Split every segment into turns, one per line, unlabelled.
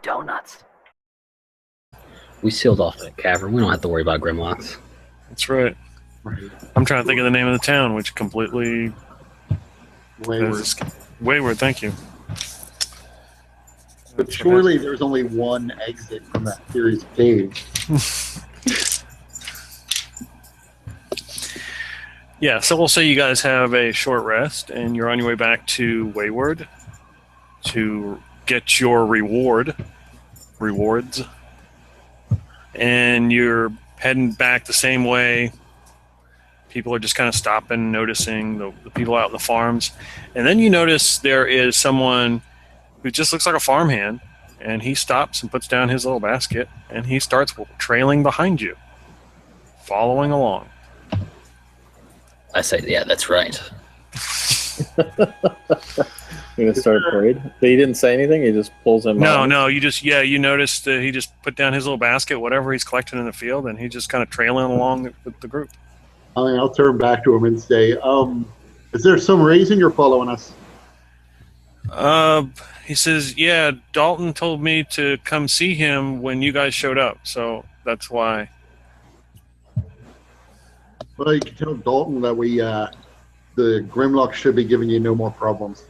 donuts.
We sealed off that cavern. We don't have to worry about Grimlocks.
That's right. I'm trying to think of the name of the town, which completely...
Wayward.
Wayward, thank you.
But surely there's only one exit from that series of caves.
Yeah, so we'll say you guys have a short rest, and you're on your way back to Wayward to get your rewards. And you're heading back the same way. People are just kind of stopping, noticing the people out in the farms. And then you notice there is someone who just looks like a farmhand, and he stops and puts down his little basket, and he starts trailing behind you, following along.
I say, yeah, that's right.
You're gonna start parade. But he didn't say anything. He just pulls him.
No. You noticed that he just put down his little basket, whatever he's collecting in the field, and he's just kind of trailing along with the group.
I'll turn back to him and say, is there some reason you're following us?
He says, yeah, Dalton told me to come see him when you guys showed up, so that's why.
Well, you can tell Dalton that the Grimlock should be giving you no more problems.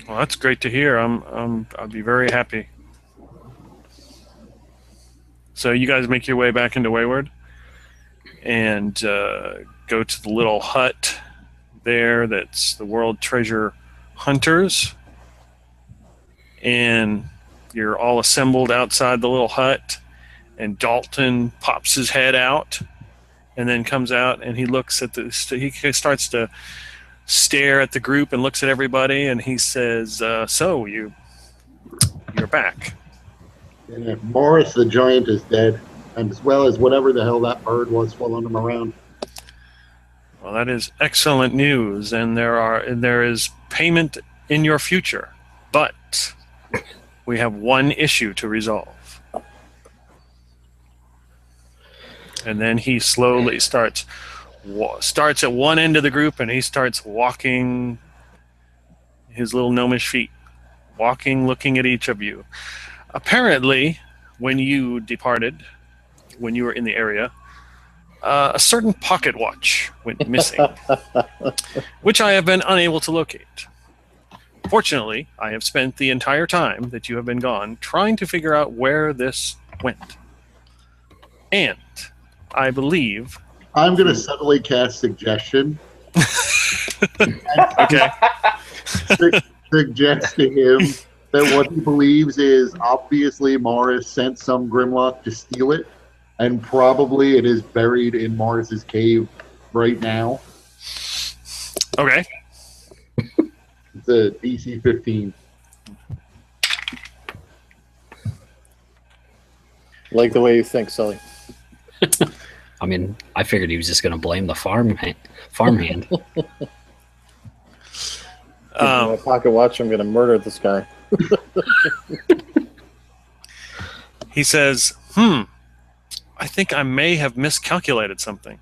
Well, that's great to hear. I'd be very happy. So you guys make your way back into Wayward and go to the little hut there that's the World Treasure Hunters. And you're all assembled outside the little hut, and Dalton pops his head out and then comes out, and he looks at he starts to stare at the group and looks at everybody, and he says, so you're back.
And if Morris the Giant is dead, and as well as whatever the hell that bird was following him around.
Well, that is excellent news, and there is payment in your future, but we have one issue to resolve. And then he slowly starts at one end of the group, and he starts walking his little gnomish feet, walking, looking at each of you. Apparently, when you departed, when you were in the area, a certain pocket watch went missing, which I have been unable to locate. Fortunately, I have spent the entire time that you have been gone trying to figure out where this went. And I believe...
I'm going to subtly cast suggestion.
Okay.
Suggest to him that what he believes is obviously Morris sent some Grimlock to steal it, and probably it is buried in Morris's cave right now.
Okay.
It's a DC 15.
Like the way you think, Sully.
I mean, I figured he was just going to blame the farmhand.
My pocket watch, I'm going to murder this guy.
He says, I think I may have miscalculated something.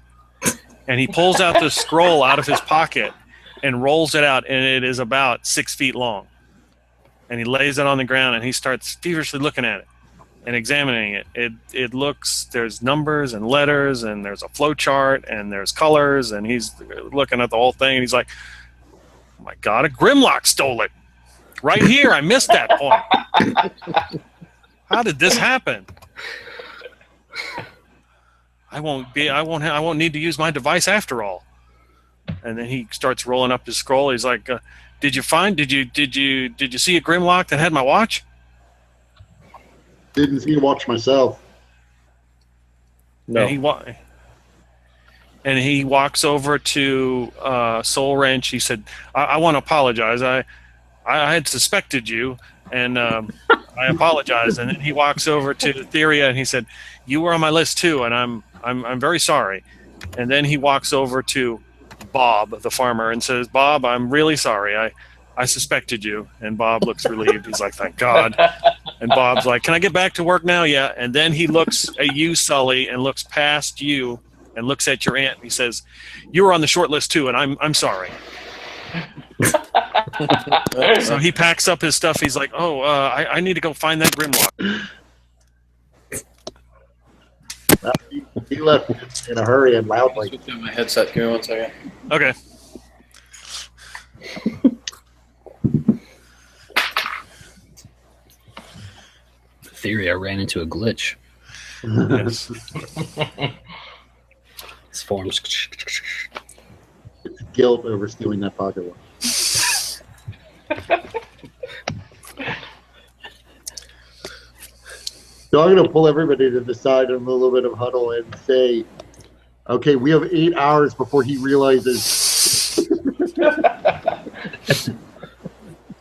And he pulls out the scroll out of his pocket and rolls it out, and it is about 6 feet long. And he lays it on the ground, and he starts feverishly looking at it and examining it. It looks, there's numbers and letters, and there's a flow chart, and there's colors, and he's looking at the whole thing, and he's like, oh my God, a Grimlock stole it. Right here, I missed that point. How did this happen? I won't need to use my device after all. And then he starts rolling up his scroll. He's like, did you see a Grimlock that had my watch?
Didn't see watch myself.
No.
And he walks over to Soul Wrench. He said, I want to apologize. I had suspected you, and I apologize. And then he walks over to Theria, and he said, you were on my list too, and I'm very sorry. And then he walks over to Bob, the farmer, and says, Bob, I'm really sorry. I suspected you. And Bob looks relieved. He's like, thank God. And Bob's like, can I get back to work now? Yeah. And then he looks at you, Sully, and looks past you and looks at your aunt. And he says, you were on the short list too, and I'm sorry. So he packs up his stuff. He's like, "Oh, I need to go find that Grimlock."
He left in a hurry and loudly.
Switch out my headset. Give me 1 second.
Okay.
Theory, I ran into a glitch.
Yes.
His forms.
It's guilt over stealing that pocket watch. So I'm going to pull everybody to the side in a little bit of huddle and say, okay, we have 8 hours before he realizes.
We're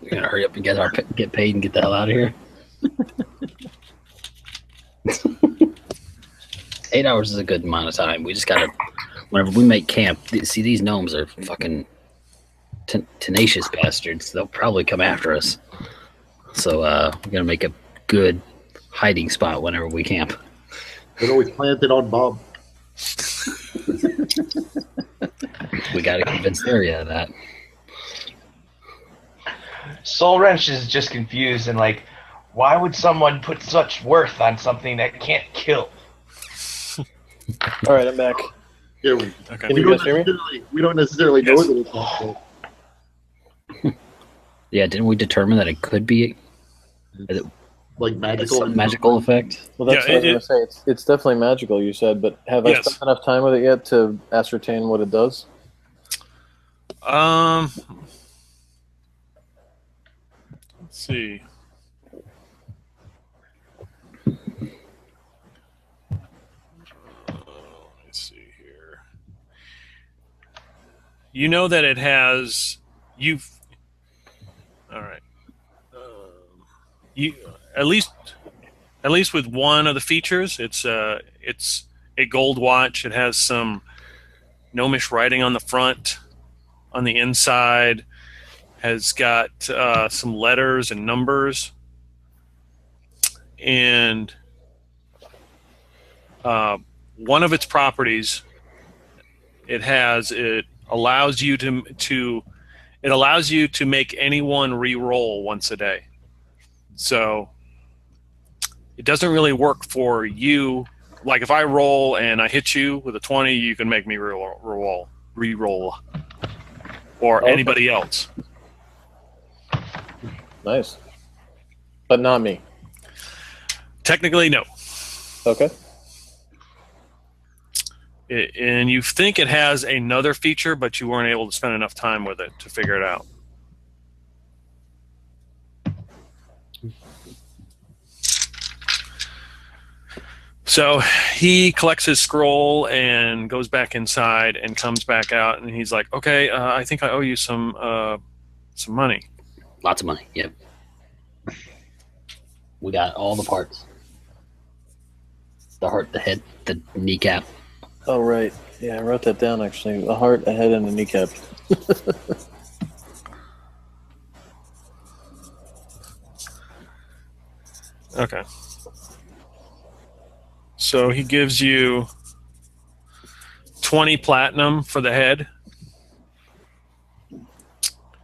gonna hurry up and get paid and get the hell out of here. 8 hours is a good amount of time. We just gotta. Whenever we make camp, see, these gnomes are fucking tenacious bastards. They'll probably come after us. So we're gonna make a good hiding spot whenever we camp.
It always planted on Bob.
We gotta convince Theria of that.
Soul Wrench is just confused and like, why would someone put such worth on something that can't kill?
All right, I'm back.
Yeah,
Okay.
Can you guys hear me?
we don't necessarily know
Yes.
that it's not.
Yeah, didn't we determine that it could be
Like
a
magical.
magical effect?
Well, that's
Yeah,
what I was going to say. It's definitely magical, you said, but have I
Yes.
spent enough time with it yet to ascertain what it does?
Let's see. Let's see here. You know that it has. You've. All right. You at least with one of the features, it's a gold watch. It has some gnomish writing on the front. On the inside, has got some letters and numbers, and one of its properties, it allows you to make anyone re-roll once a day. So it doesn't really work for you. Like if I roll and I hit you with a 20, you can make me re-roll. Or
Okay.
anybody else.
Nice. But not me.
Technically, no.
Okay.
And you think it has another feature, but you weren't able to spend enough time with it to figure it out. So he collects his scroll and goes back inside and comes back out, and he's like, "Okay, I think I owe you some money."
Lots of money. Yep. We got all the parts. The heart, the head, the kneecap.
Oh, right. Yeah, I wrote that down, actually. The heart, a head, and a kneecap.
Okay. So he gives you 20 platinum for the head.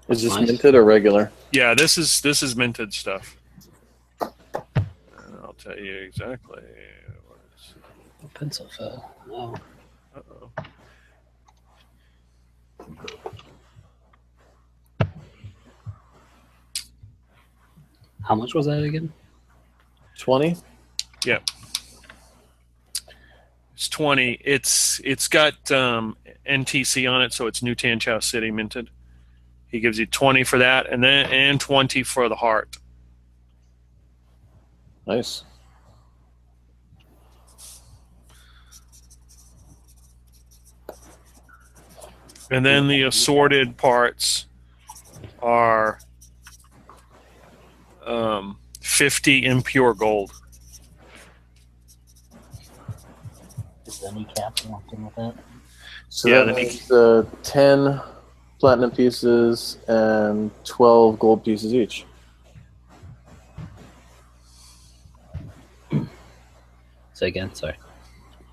Is this
Nice.
minted or regular?
Yeah, this is minted stuff. And I'll tell you exactly. What it's,
Pencil fell. Oh.
uh-oh.
How much was that again?
20?
Yeah. It's 20. It's got NTC on it, so it's New Tanchow City minted. He gives you 20 for that, and 20 for the heart.
Nice.
And then the assorted parts are 50 impure gold.
Is the kneecap locked in with that?
So
Yeah,
that
the
means 10 platinum pieces and 12 gold pieces each.
Say again. Sorry.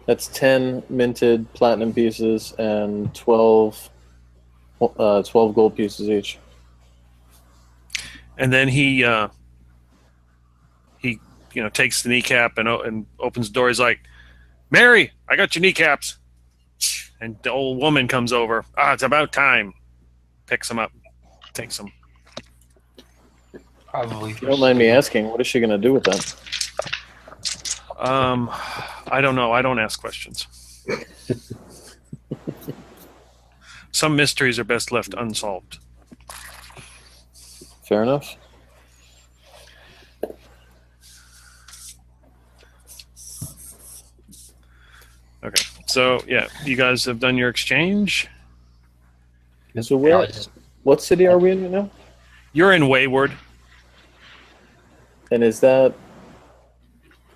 That's 10 minted platinum pieces and 12 gold pieces each.
And then he takes the kneecap and opens the door. He's like, "Mary, I got your kneecaps." And the old woman comes over. It's about time. Picks him up, takes him.
Probably.
If you don't mind me asking, what is she going to do with them?
I don't know. I don't ask questions. Some mysteries are best left unsolved.
Fair enough.
Okay. So, yeah, you guys have done your exchange.
So what city are we in right now?
You're in Wayward.
And is that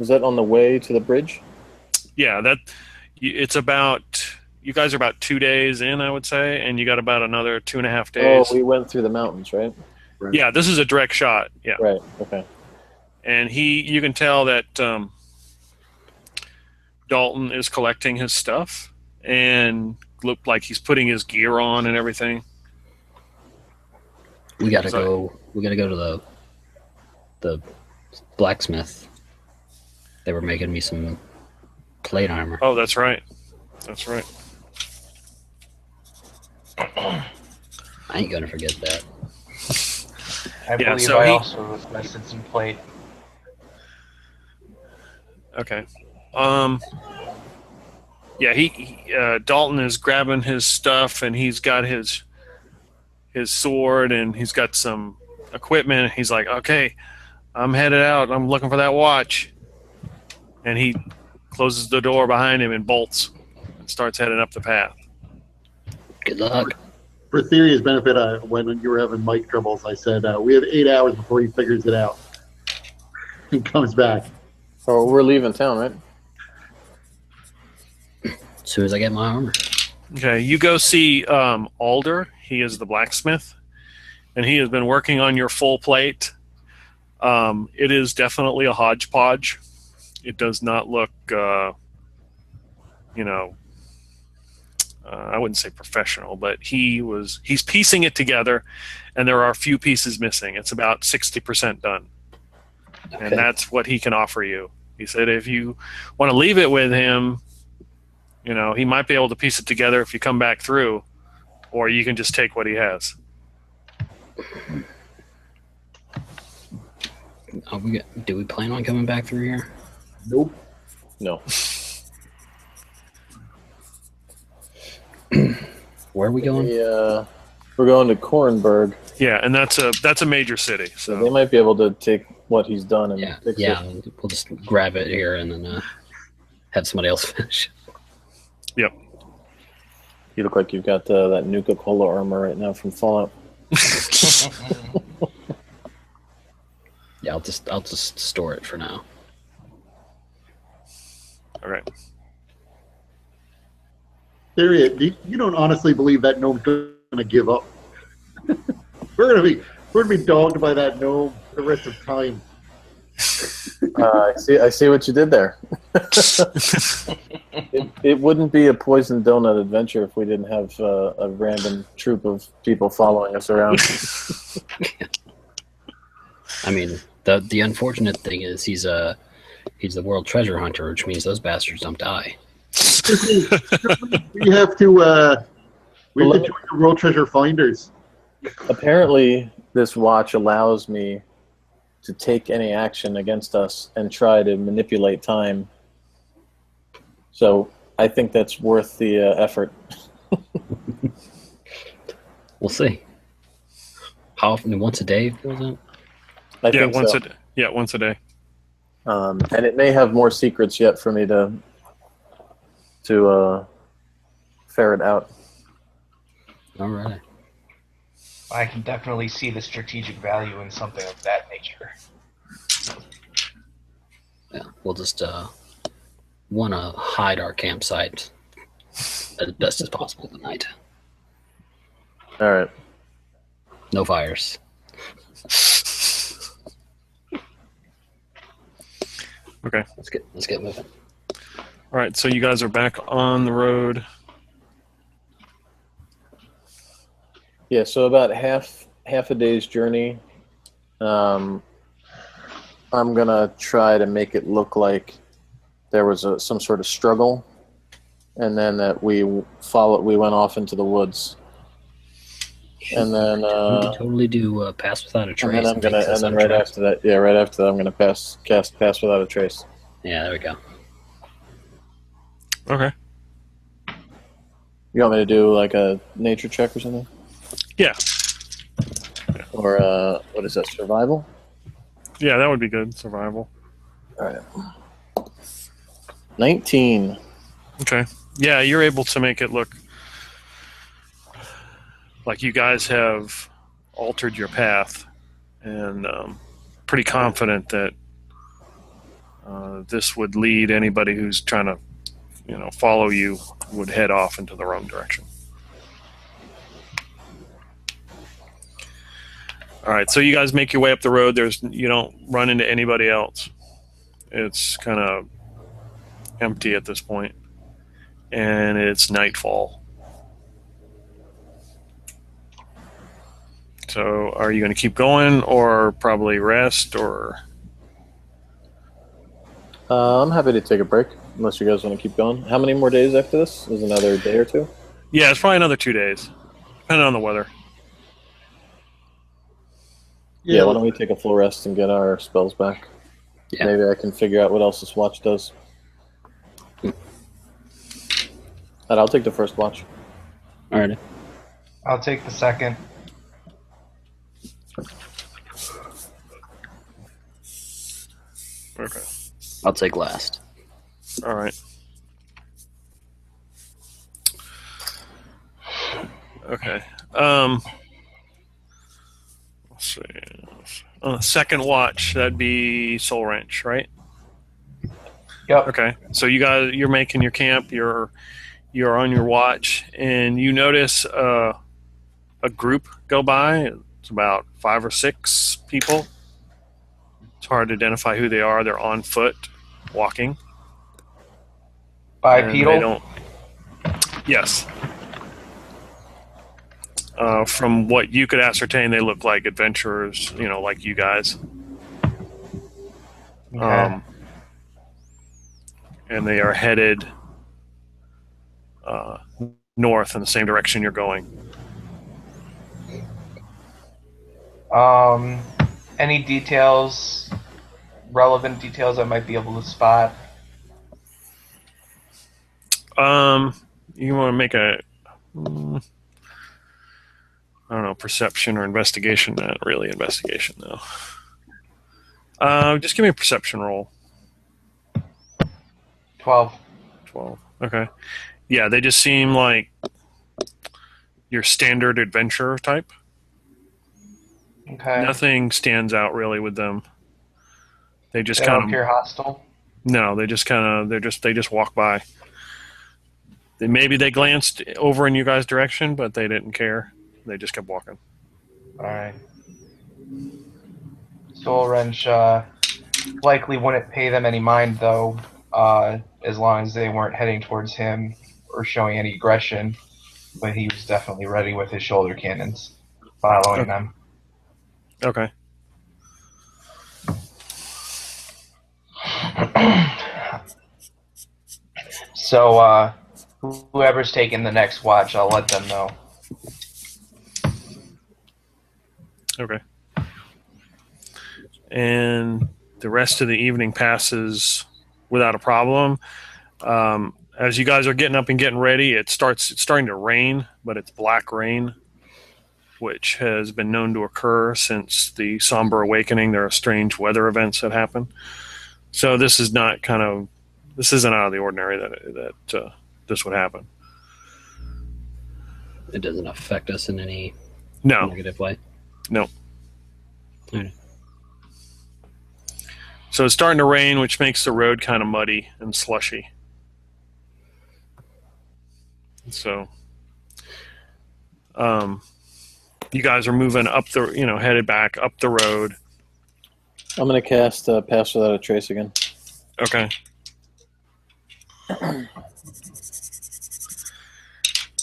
on the way to the bridge?
Yeah, it's about, you guys are about 2 days in, I would say, and you got about another 2.5 days.
Oh, we went through the mountains, right?
Yeah, this is a direct shot. Yeah.
Right, okay.
And you can tell that Dalton is collecting his stuff and looked like he's putting his gear on and everything.
We gotta go to the blacksmith. They were making me some plate armor.
Oh, that's right. That's right.
I ain't gonna forget that.
I believe
so
I also requested some plate.
Okay. Yeah, he Dalton is grabbing his stuff, and he's got his sword, and he's got some equipment. He's like, "Okay, I'm headed out. I'm looking for that watch." And he closes the door behind him and bolts and starts heading up the path.
Good luck.
For Theria's benefit, when you were having mic troubles, I said we have 8 hours before he figures it out. He comes back.
Oh, we're leaving town, right?
As soon as I get my armor.
Okay, you go see Alder. He is the blacksmith, and he has been working on your full plate. It is definitely a hodgepodge. It does not look, I wouldn't say professional, but he's piecing it together, and there are a few pieces missing. It's about 60% done.
Okay.
And that's what he can offer you. He said if you want to leave it with him, he might be able to piece it together if you come back through, or you can just take what he has.
Do we plan on coming back through here?
Nope.
No.
Where are we going?
We're going to Kornberg.
Yeah, and that's a major city.
So
So
they might be able to take what he's done and fix
Yeah.
it.
We'll just grab it here and then have somebody else finish.
yep.
You look like you've got that Nuka-Cola armor right now from Fallout.
Yeah, I'll just store it for now.
All right.
Theria, you don't honestly believe that gnome's going to give up? We're gonna be dogged by that gnome the rest of time.
I see what you did there. It wouldn't be a poison donut adventure if we didn't have a random troop of people following us around.
I mean, the unfortunate thing is he's the world treasure hunter, which means those bastards don't die.
We have to join the World Treasure Finders.
Apparently, this watch allows me to take any action against us and try to manipulate time. So I think that's worth the effort.
We'll see. How often? Once a day? Was it?
I
Yeah,
think
once
so.
once a day.
And it may have more secrets yet for me to ferret out.
All right.
I can definitely see the strategic value in something of that nature.
Yeah, we'll just want to hide our campsite as best as possible tonight.
All right.
No fires.
Okay.
Let's get moving.
All right. So you guys are back on the road.
Yeah, so about half a day's journey I'm gonna try to make it look like there was some sort of struggle, and then that we went off into the woods, and then
We could totally do pass without a trace.
and then I'm gonna,
takes us
and then
on
right
tracks.
after that, I'm gonna cast pass without a trace.
Yeah, there we go.
Okay.
You want me to do like a nature check or something,
Yeah.
or what is that? Survival.
Yeah, that would be good. Survival.
All right. 19.
Okay. Yeah, you're able to make it look like you guys have altered your path, and pretty confident that this would lead anybody who's trying to, follow you would head off into the wrong direction. All right, so you guys make your way up the road. You don't run into anybody else. It's kind of empty at this point, and it's nightfall. So are you going to keep going or probably rest or?
I'm happy to take a break, unless you guys want to keep going. How many more days after this? Is another day or two?
Yeah, it's probably another 2 days, depending on the weather.
Yeah, why don't we take a full rest and get our spells back?
Yeah.
Maybe I can figure out what else this watch does. And I'll take the first watch.
All right.
I'll take the second.
Okay.
I'll take last.
All right. Okay. Let's see. Second watch, that'd be Soul Wrench, right?
Yep.
Okay. So you're making your camp. You're on your watch, and you notice a group go by. It's about 5 or 6 people. It's hard to identify who they are. They're on foot, walking.
Bipedal?
They don't. Yes. From what you could ascertain, they look like adventurers, like you guys.
Okay.
And they are headed north in the same direction you're going.
Any details, relevant details I might be able to spot?
You want to make a, I don't know, perception or investigation? Not really investigation, though. Just give me a perception roll.
12.
12. Okay. Yeah, they just seem like your standard adventurer type.
Okay.
Nothing stands out really with them. They just
They
kind
don't
of
appear hostile.
no. They just walk by. Maybe they glanced over in you guys' direction, but they didn't care. They just kept walking.
Alright. Soul Wrench likely wouldn't pay them any mind, though, as long as they weren't heading towards him or showing any aggression. But he was definitely ready with his shoulder cannons, following them.
Okay.
So, whoever's taking the next watch, I'll let them know.
Okay. And the rest of the evening passes without a problem. As you guys are getting up and getting ready, it's starting to rain, but it's black rain, which has been known to occur since the Somber Awakening. There are strange weather events that happen. So this isn't out of the ordinary that this would happen.
It doesn't affect us in any
No.
negative way.
No.
All right.
So it's starting to rain, which makes the road kind of muddy and slushy. So, you guys are moving up headed back up the road.
I'm going to cast Pass Without a Trace again.
Okay.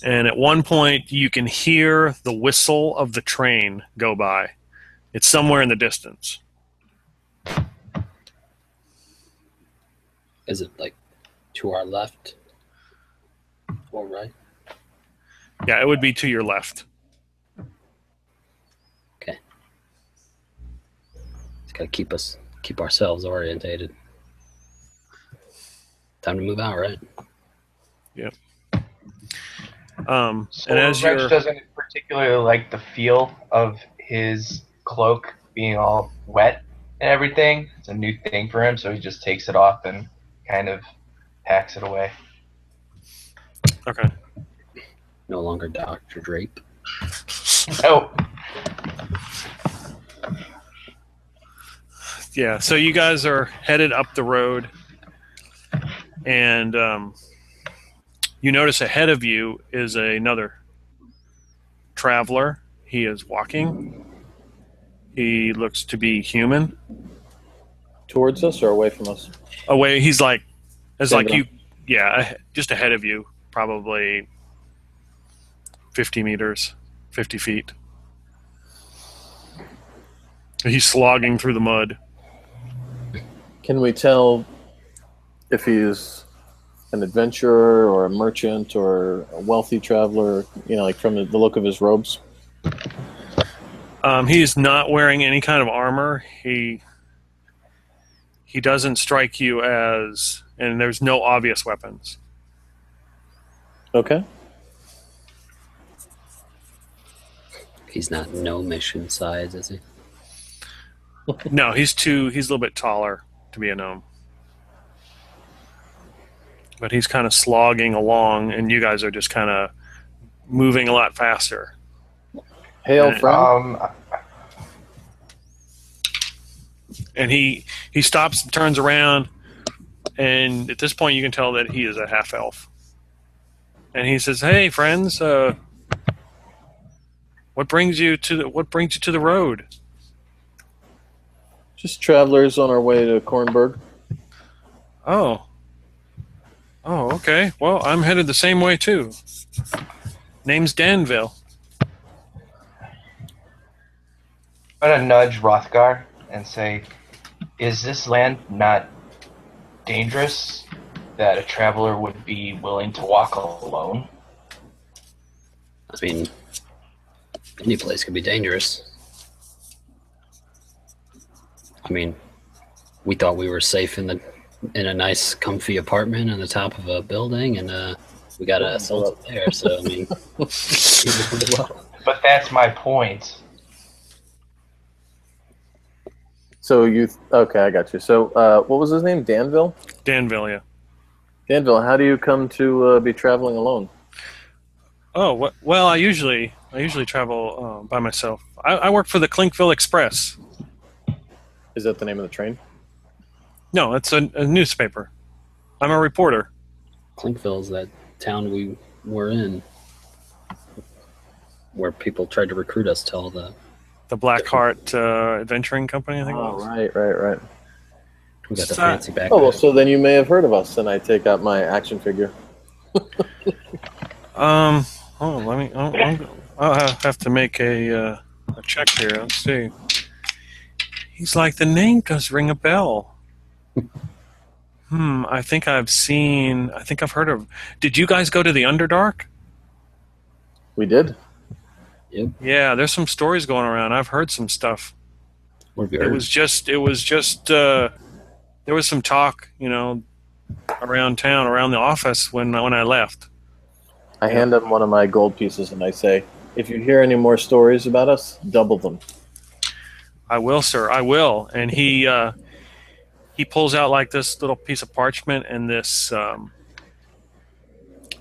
And at one point, you can hear the whistle of the train go by. It's somewhere in the distance.
Is it like to our left or right?
Yeah, it would be to your left.
Okay. It's gotta keep ourselves orientated. Time to move out, right?
So
And as
Rex
you're
doesn't particularly like the feel of his cloak being all wet and everything. It's a new thing for him, so he just takes it off and kind of packs it away.
okay.
No longer Dr. Drape.
Oh,
Yeah, so you guys are headed up the road, and you notice ahead of you is another traveler. He is walking. He looks to be human.
Towards us or away from us?
Away, he's like, it's
Same
like
guy.
you, yeah, just ahead of you, probably 50 meters, 50 feet. He's slogging through the mud.
Can we tell if he's an adventurer or a merchant or a wealthy traveler, like from the look of his robes?
He's not wearing any kind of armor. He doesn't strike you as, and there's no obvious weapons.
Okay.
He's not no mission size, is he?
No, he's a little bit taller to be a gnome. But he's kind of slogging along, and you guys are just kind of moving a lot faster.
Hail, friend.
And he stops and turns around, and at this point you can tell that he is a half elf. And he says, "Hey, friends, what brings you to the road?"
Just travelers on our way to Kornberg.
Oh, okay. Well, I'm headed the same way too. Name's Danville.
I'm gonna nudge Rothgar and say, "Is this land not dangerous that a traveler would be willing to walk alone?"
I mean, any place could be dangerous. I mean, we thought we were safe in a nice, comfy apartment on the top of a building, and we got assaulted there. So I mean, we did pretty well.
But that's my point.
So okay, I got you. So what was his name? Danville?
Danville, yeah.
Danville, how do you come to be traveling alone?
Oh, well, I usually travel by myself. I work for the Clinkville Express.
Is that the name of the train?
No, it's a newspaper. I'm a reporter.
Clinkville's that town we were in, where people tried to recruit us to all the.
The Blackheart Adventuring Company, I think it
Oh,
was.
right.
We got the
So-
fancy backpack.
Oh, well, so then you may have heard of us, and I take out my action figure.
I'll have to make a check here. Let's see. He's like, the name does ring a bell. I think I've heard of. Did you guys go to the Underdark?
We did?
Yep.
Yeah, there's some stories going around. I've heard some stuff.
What have you
It
heard?
was just there was some talk, around town, around the office when I left.
I hand him one of my gold pieces, and I say, if you hear any more stories about us, double them.
I will, sir. I will. And he pulls out like this little piece of parchment and this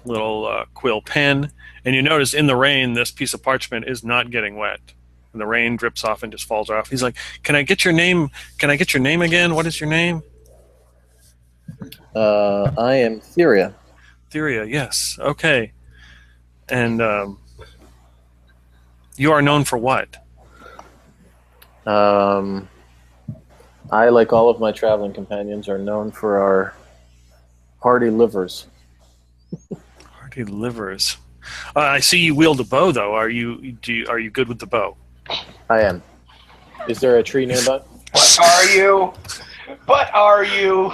little quill pen. And you notice in the rain, this piece of parchment is not getting wet. And the rain drips off and just falls off. He's like, "Can I get your name? Can I get your name again? What is your name?"
I am Theria.
Theria. Yes. Okay. And you are known for what?
I, like all of my traveling companions, are known for our hearty livers.
Hearty livers. I see you wield a bow, though. Are you good with the bow?
I am. Is there a tree nearby?
What are you? What are you?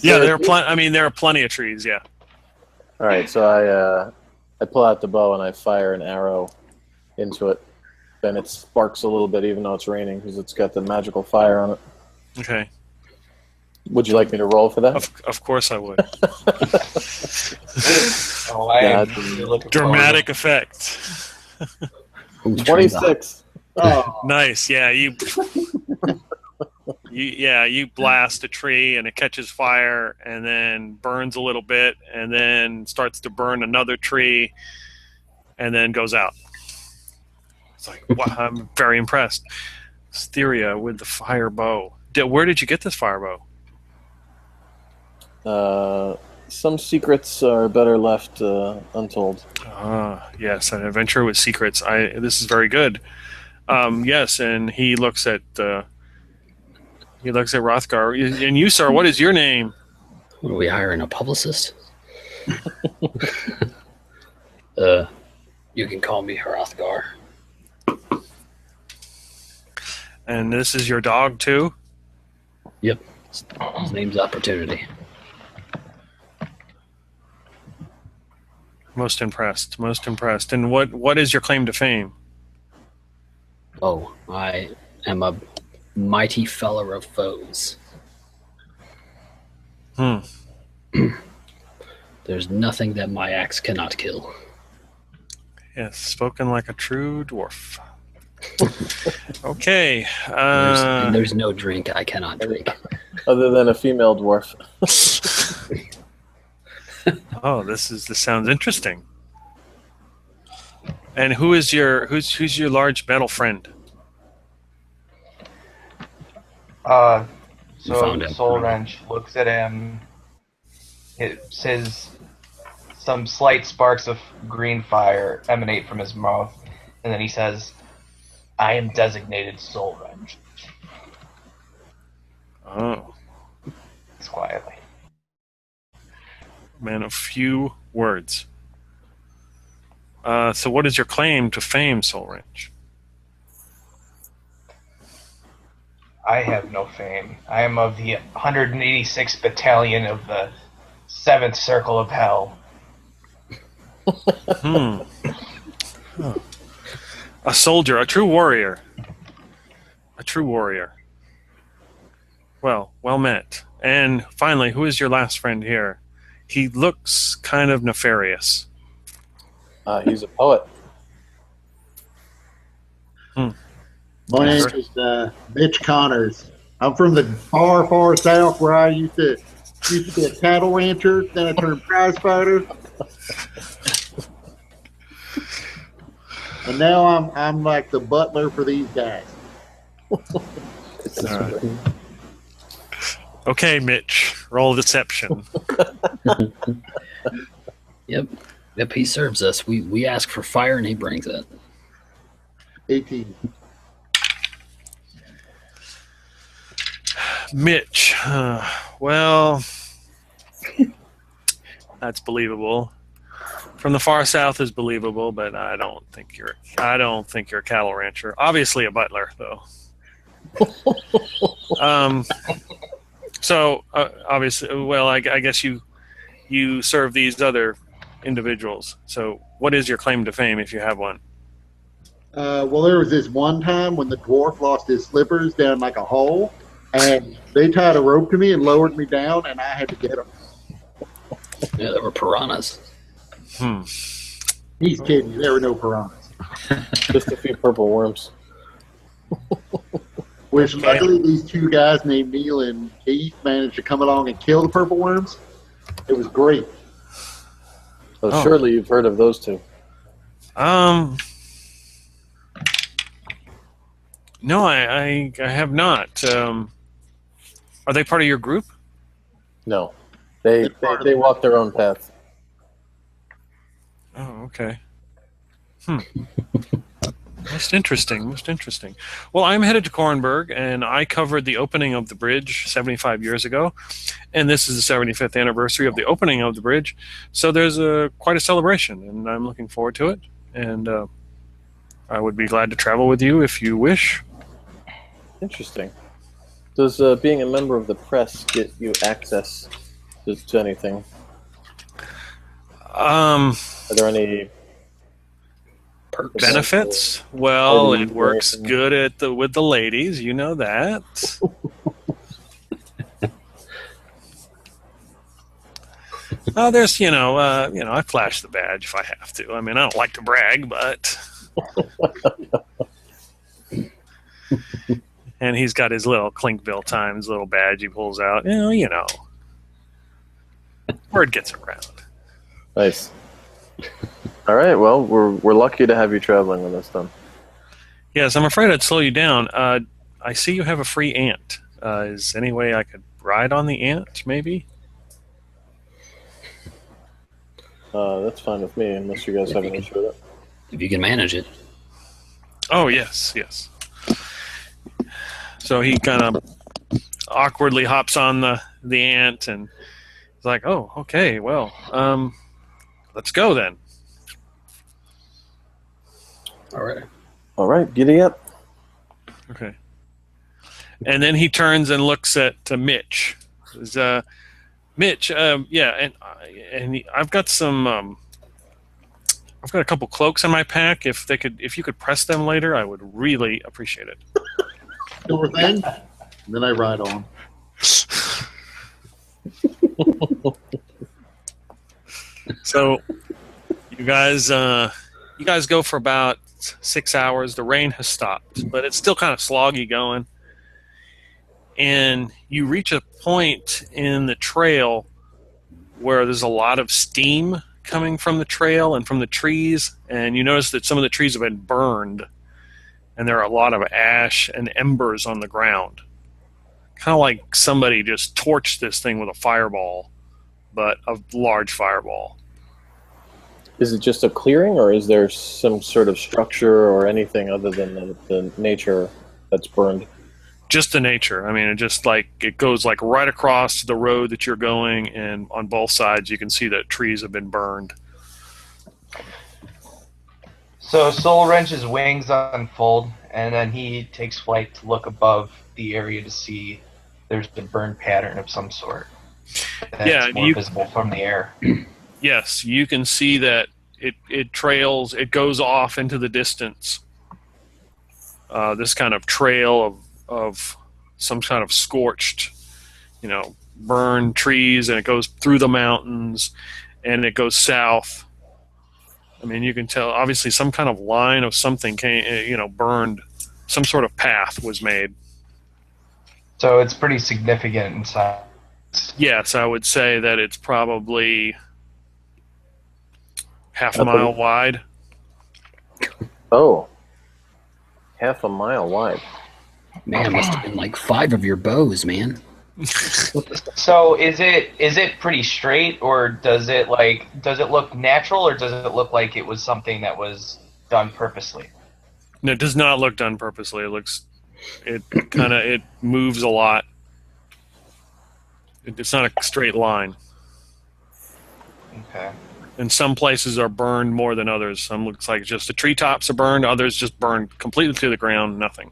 Yeah, there are plenty of trees. Yeah.
All right, so I pull out the bow and I fire an arrow into it. Then it sparks a little bit, even though it's raining, because it's got the magical fire on it.
Okay.
Would you like me to roll for that?
Of course I would.
Oh, I am
Yeah,
really looking
Dramatic effect.
26.
Oh,
Nice. Yeah, you blast a tree and it catches fire and then burns a little bit and then starts to burn another tree and then goes out. It's like, wow, I'm very impressed. Styria with the fire bow. Where did you get this fire bow?
Some secrets are better left untold.
Yes, an adventure with secrets. This is very good. Yes, and he looks at Rothgar. And you, sir, what is your name?
What, are we hiring a publicist? You can call me Hrothgar.
And this is your dog too?
Yep. His name's Opportunity.
Most impressed. And what is your claim to fame?
Oh, I am a mighty feller of foes. There's nothing that my axe cannot kill.
Yes, spoken like a true dwarf. Okay.
There's no drink I cannot drink.
Other than a female dwarf.
Oh, this sounds interesting. And who's your large metal friend?
So
found him.
Soul Wrench looks at him. It says some slight sparks of green fire emanate from his mouth, and then he says, "I am designated Soul Wrench."
Oh,
It's quietly.
man of few words. So what is your claim to fame, Soul Wrench?
I have no fame. I am of the 186th Battalion of the 7th Circle of Hell.
A soldier, a true warrior. Well met. And finally, who is your last friend here? He looks kind of nefarious.
He's a poet.
my name is Mitch Connors. I'm from the far, far south where I used to be a cattle rancher. Then I turned prize fighter, and now I'm like the butler for these guys.
All right. Okay, Mitch, roll deception.
Yep, he serves us. We ask for fire and he brings it.
18.
Mitch, well, that's believable. From the far south is believable, but I don't think you're a cattle rancher. Obviously, a butler, though. So obviously, well, I guess you serve these other individuals. So, what is your claim to fame, if you have one?
Well, there was this one time when the dwarf lost his slippers down like a hole, and they tied a rope to me and lowered me down, and I had to get them.
Yeah, there were piranhas.
He's kidding. There were no piranhas.
Just a few purple worms.
Which luckily these two guys named Neil and Keith managed to come along and kill the purple worms. It was great.
So surely you've heard of those two.
No, I have not. Are they part of your group?
No. They walk their own path.
Oh, okay. Most interesting. Well, I'm headed to Kornberg, and I covered the opening of the bridge 75 years ago, and this is the 75th anniversary of the opening of the bridge, so there's quite a celebration, and I'm looking forward to it, and I would be glad to travel with you if you wish.
Interesting. Does being a member of the press get you access to anything? Are there any
Perks.
Benefits? Well,
Parties
it works
or
good with the ladies. You know that. There's I flash the badge if I have to. I mean, I don't like to brag, but. And he's got his little Clinkville Times little badge he pulls out. Word gets around.
Nice. All right. Well, we're lucky to have you traveling with us, then.
Yes, I'm afraid I'd slow you down. I see you have a free ant. Is there any way I could ride on the ant, maybe?
That's fine with me, unless you guys have an issue with it.
If you can manage it.
Oh, yes. So he kind of awkwardly hops on the ant, and he's like, oh, okay, well, let's go then.
All right, giddy up.
Okay. And then he turns and looks at Mitch. Mitch, yeah, and I've got some. I've got a couple cloaks in my pack. If you could press them later, I would really appreciate it.
Sure thing. And then I ride on.
So, you guys go for about 6 hours. The rain has stopped, but it's still kind of sloggy going. And you reach a point in the trail where there's a lot of steam coming from the trail and from the trees, and you notice that some of the trees have been burned, and there are a lot of ash and embers on the ground. Kind of like somebody just torched this thing with a fireball, but a large fireball.
Is it just a clearing, or is there some sort of structure or anything other than the nature that's burned?
Just the nature. I mean, it goes like right across the road that you're going, and on both sides you can see that trees have been burned.
So Soul Wrench's wings unfold, and then he takes flight to look above the area to see there's a burn pattern of some sort. That's more visible from the air.
Yes, you can see that it trails, it goes off into the distance. This kind of trail of some kind of scorched, burned trees, and it goes through the mountains, and it goes south. I mean, you can tell, obviously, some kind of line of something came, burned. Some sort of path was made.
So it's pretty significant in size.
Yes, I would say that it's probably half a mile wide.
Oh, half a mile wide.
Man, it must have been like 5 of your bows, man.
So is it pretty straight, or does it look natural, or does it look like it was something that was done purposely?
No, it does not look done purposely. It moves a lot. It's not a straight line.
Okay.
And some places are burned more than others. Some looks like just the treetops are burned. Others just burned completely to the ground. Nothing.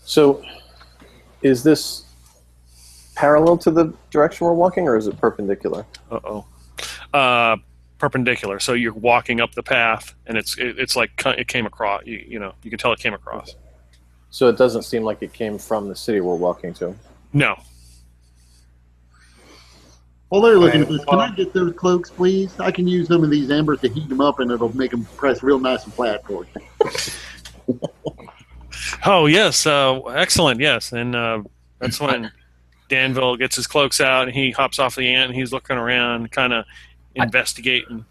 So, is this parallel to the direction we're walking, or is it perpendicular?
Perpendicular. So you're walking up the path, and it's like it came across. You can tell it came across.
So it doesn't seem like it came from the city we're walking to.
No.
While they're looking at this, can I get those cloaks, please? I can use some of these embers to heat them up, and it'll make them press real nice and flat for you.
Oh, yes. Excellent, yes. And that's when Danville gets his cloaks out, and he hops off the ant, and he's looking around, kind of investigating.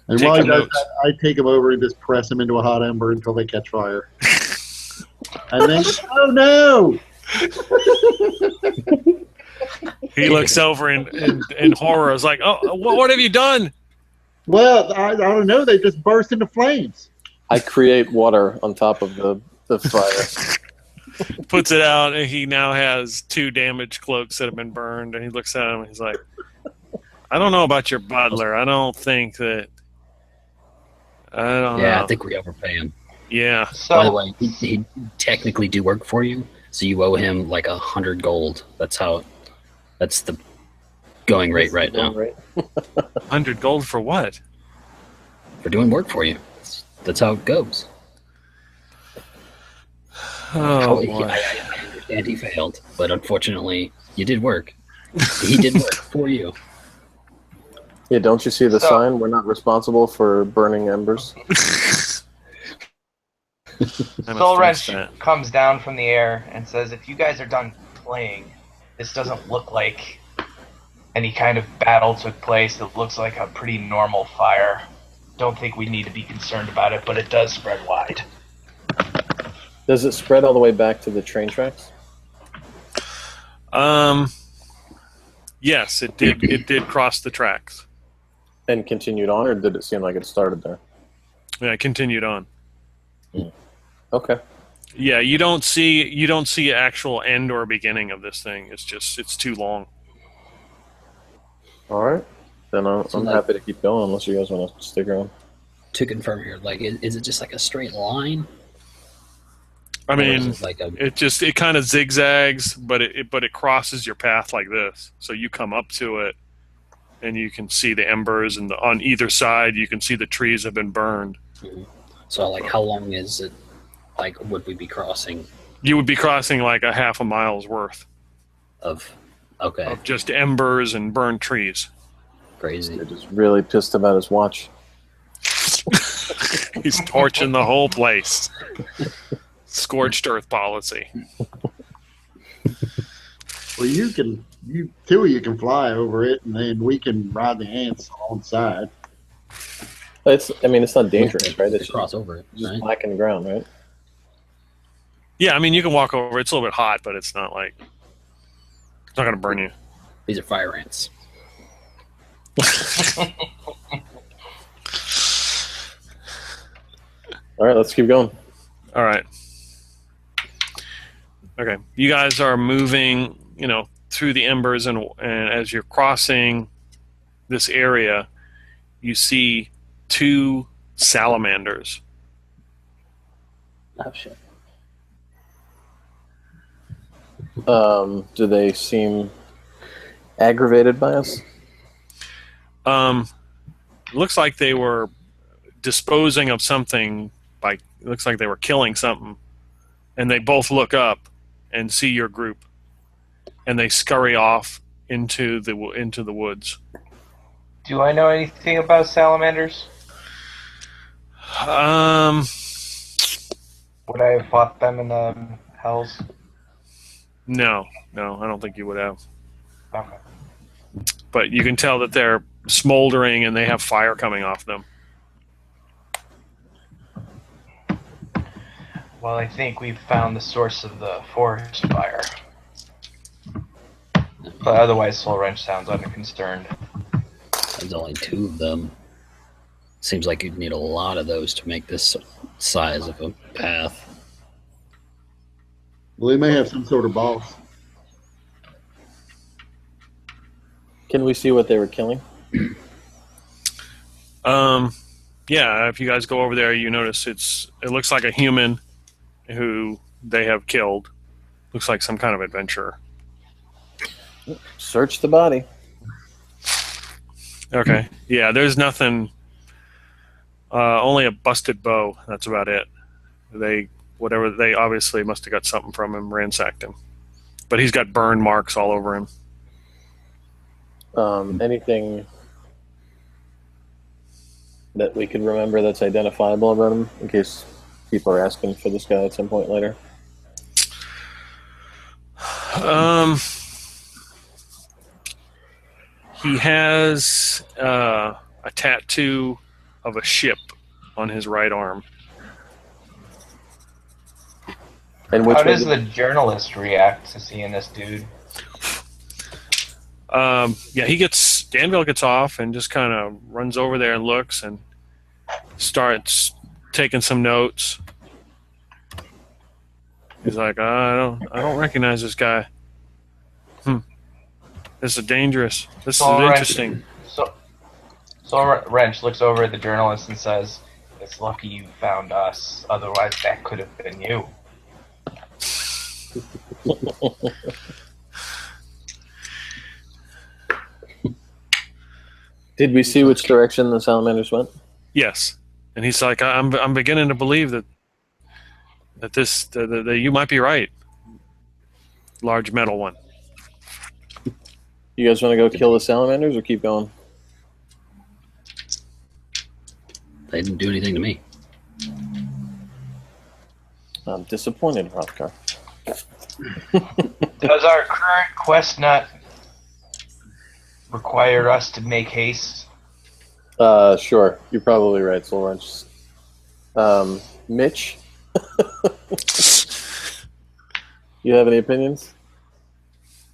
And while he does that, I take them over and just press them into a hot ember until they catch fire. And then, oh no!
He looks over in horror. It's like, oh, what have you done?
Well, I don't know. They just burst into flames.
I create water on top of the fire.
Puts it out, and he now has 2 damaged cloaks that have been burned. And he looks at him, and he's like, I don't know about your butler. I don't think that. I don't know.
Yeah, I think we overpay him.
Yeah.
So,
By the way, he technically do work for you, so you owe him like 100 gold. That's the going rate right now
Right.
100 gold for what?
for doing work for you. That's how it goes.
Oh,
I
boy.
understand he failed, but unfortunately, you did work. He did work for you.
Yeah, don't you see the
So-
sign? We're not responsible for burning embers.
I must
Soul
finish
Wrench
that.
comes down from the air and says, if you guys are done playing, this doesn't look like any kind of battle took place. It looks like a pretty normal fire. Don't think we need to be concerned about it, but it does spread wide.
Does it spread all the way back to the train tracks?
Yes, it did. It did cross the tracks.
And continued on, or did it seem like it started there?
Yeah, it continued on.
Okay.
Yeah, you don't see actual end or beginning of this thing. It's too long.
All right. Then I'm
So, like-
happy to keep going unless you guys want to stick around.
To confirm here, like, is it just like a straight line?
I
Or is
mean,
it like a
it kind of zigzags, but it crosses your path like this. So you come up to it, and you can see the embers, and on either side you can see the trees have been burned.
so like how long is it? Like, would we be crossing
You would be crossing like a half a mile's worth
of? Okay,
of just embers and burned trees.
crazy.
They're just really pissed about his watch.
He's torching the whole place. Scorched earth policy.
Well, you can fly over it, and then we can ride the ants alongside.
It's not dangerous, right? It's
To cross over it,
just
right?
black in the ground, right?
Yeah, I mean you can walk over. It's a little bit hot, but it's not going to burn you.
These are fire ants.
All right, let's keep going.
All right. Okay, you guys are moving, through the embers, and as you're crossing this area, you see two salamanders.
Oh shit!
Do they seem aggravated by us?
Looks like they were disposing of something. It looks like they were killing something, and they both look up and see your group, and they scurry off into the woods.
Do I know anything about salamanders? Would I have fought them in the hells?
No, I don't think you would have.
Okay.
But you can tell that they're smoldering and they have fire coming off them.
Well, I think we've found the source of the forest fire. But otherwise, Soul Wrench sounds unconcerned.
There's only two of them. Seems like you'd need a lot of those to make this size of a path.
Well, they may have some sort of boss.
Can we see what they were killing?
Yeah, if you guys go over there, you notice it looks like a human who they have killed. Looks like some kind of adventurer.
Search the body.
Okay. Yeah, there's nothing. Only a busted bow. That's about it. They obviously must have got something from him, ransacked him. But he's got burn marks all over him.
Anything that we could remember that's identifiable about him, in case people are asking for this guy at some point later?
He has a tattoo of a ship on his right arm.
And which
How does
one-
the journalist react to seeing this dude?
Danville gets off and just kind of runs over there and looks and starts taking some notes. He's like, I don't recognize this guy. This is dangerous. This is
All right.
interesting.
So Wrench looks over at the journalist and says, It's lucky you found us. Otherwise, that could have been you.
Did we see which direction the salamanders went?
Yes, and he's like, I'm beginning to believe that you might be right. Large metal one.
You guys want to go kill the salamanders or keep going?
They didn't do anything to me.
I'm disappointed, Hrothgar.
Does our current quest not require us to make haste?
Sure. You're probably right, Soul Wrench. Mitch? You have any opinions?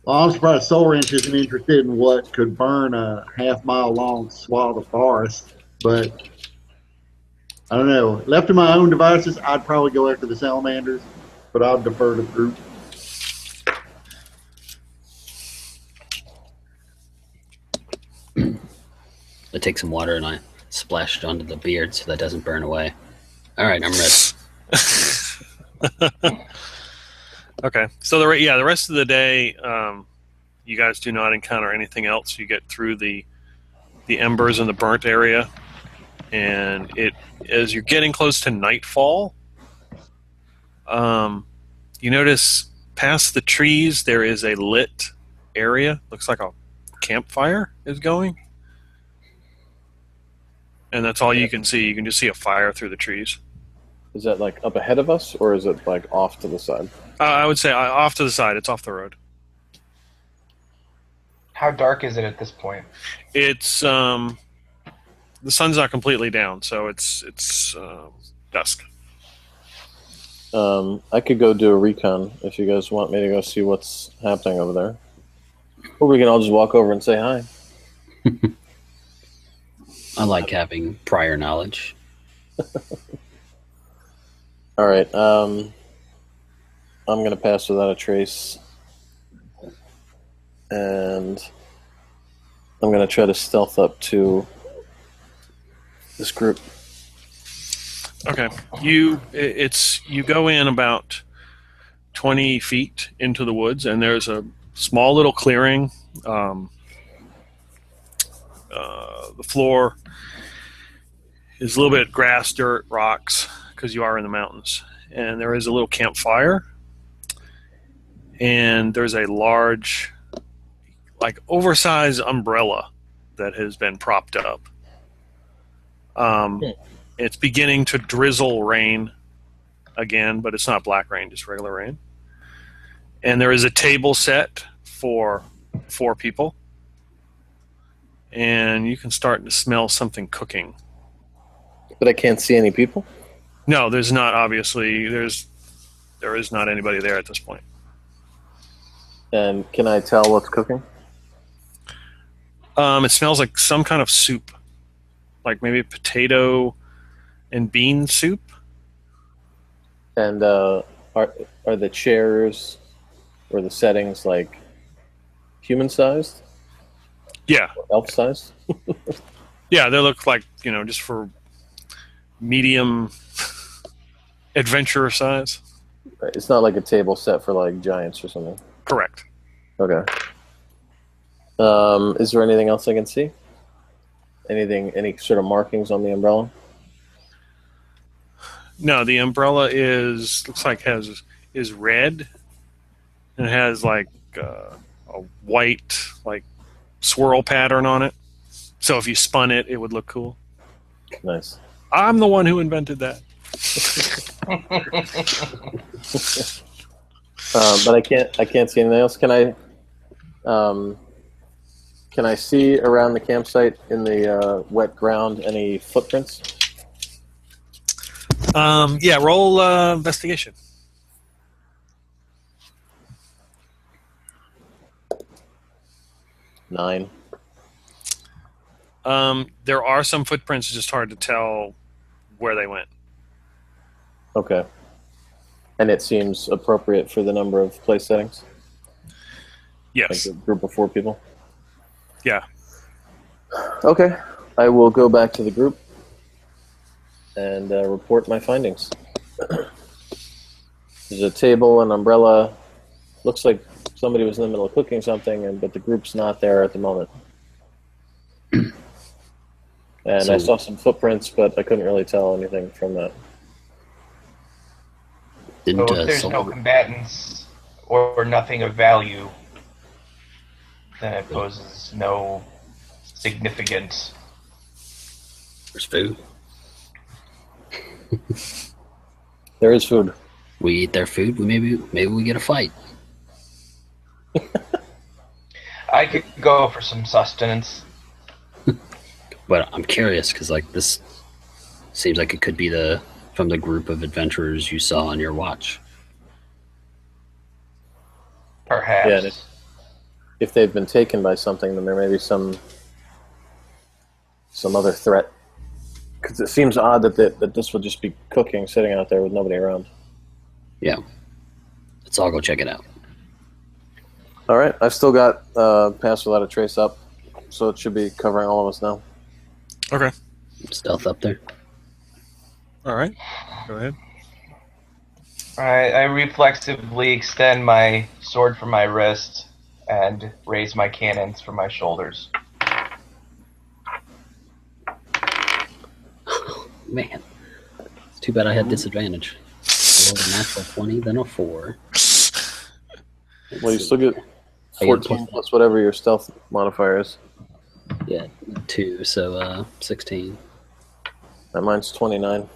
Well, I'm surprised Soul Wrench isn't interested in what could burn a half-mile long swath of forest, but I don't know. Left to my own devices, I'd probably go after the salamanders, but I'll defer to the group.
I take some water and I splash it onto the beard so that doesn't burn away. All right, I'm ready.
Okay, so the rest of the day, you guys do not encounter anything else. You get through the embers in the burnt area, and as you're getting close to nightfall, you notice past the trees there is a lit area. Looks like a campfire is going, and that's all you can see. You can just see a fire through the trees.
Is that like up ahead of us, or is it like off to the side?
I would say off to the side. It's off the road.
How dark is it at this point?
It's the sun's not completely down, so it's dusk.
I could go do a recon if you guys want me to go see what's happening over there. Or we can all just walk over and say hi.
I like having prior knowledge.
All right. I'm going to pass without a trace. And I'm going to try to stealth up to this group.
Okay, you go in about 20 feet into the woods, and there's a small little clearing. The floor is a little bit grass, dirt, rocks, because you are in the mountains. And there is a little campfire, and there's a large, like, oversized umbrella that has been propped up. It's beginning to drizzle rain again, but it's not black rain, just regular rain. And there is a table set for 4 people. And you can start to smell something cooking.
But I can't see any people?
No, there's not, obviously. There is not anybody there at this point.
And can I tell what's cooking?
It smells like some kind of soup. Like maybe potato and bean soup.
And are the chairs or the settings like human-sized?
Yeah.
Or elf-sized?
Yeah, they look like, just for medium adventurer size.
Right, it's not like a table set for like giants or something.
Correct.
Okay. Is there anything else I can see? Any sort of markings on the umbrella?
No, the umbrella is red, and it has like a white like swirl pattern on it. So if you spun it, it would look cool.
Nice.
I'm the one who invented that.
But I can't see anything else. Can I see around the campsite in the wet ground any footprints?
Yeah, roll investigation.
Nine.
There are some footprints. It's just hard to tell where they went.
Okay. And it seems appropriate for the number of place settings?
Yes.
Like a group of 4 people?
Yeah.
Okay. I will go back to the group and report my findings. There's a table, an umbrella. Looks like somebody was in the middle of cooking something, but the group's not there at the moment. And
So-
I saw some footprints, but I couldn't really tell anything from that.
So
Didn't
if there's no
Sol-
combatants or nothing of value, then it poses no significant.
there's food?
There is food.
We eat their food. Maybe we get a fight.
I could go for some sustenance.
But I'm curious because like this seems like it could be from the group of adventurers you saw on your watch.
Perhaps.
Yeah, if they've been taken by something, then there may be some other threat. Because it seems odd that this would just be cooking, sitting out there with nobody around.
Yeah. Let's all go check it out.
All right, I've still got Pass Without a Trace up, so it should be covering all of us now.
Okay.
Stealth up there.
All right. Go ahead.
I reflexively extend my sword from my wrist and raise my cannons from my shoulders.
Man. It's too bad I had disadvantage. I rolled a natural 20, then a 4.
Well, you still get
I get
14 plus whatever your stealth modifier is.
Yeah, 2, so 16.
And mine's 29.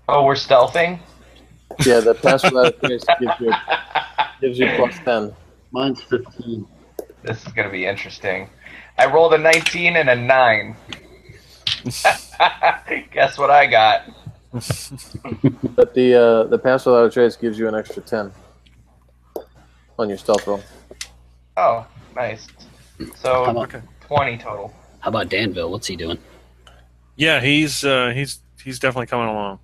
Oh, we're stealthing?
Yeah, the Pass Without a Trace gives you plus 10.
Mine's 15.
This is going to be interesting. I rolled a 19 and a 9. Guess what I got?
But the Pass Without a Trace gives you an extra 10 on your stealth roll.
Oh, nice. So,
How about,
20 total.
how about Danville? What's he doing?
Yeah, he's definitely coming along.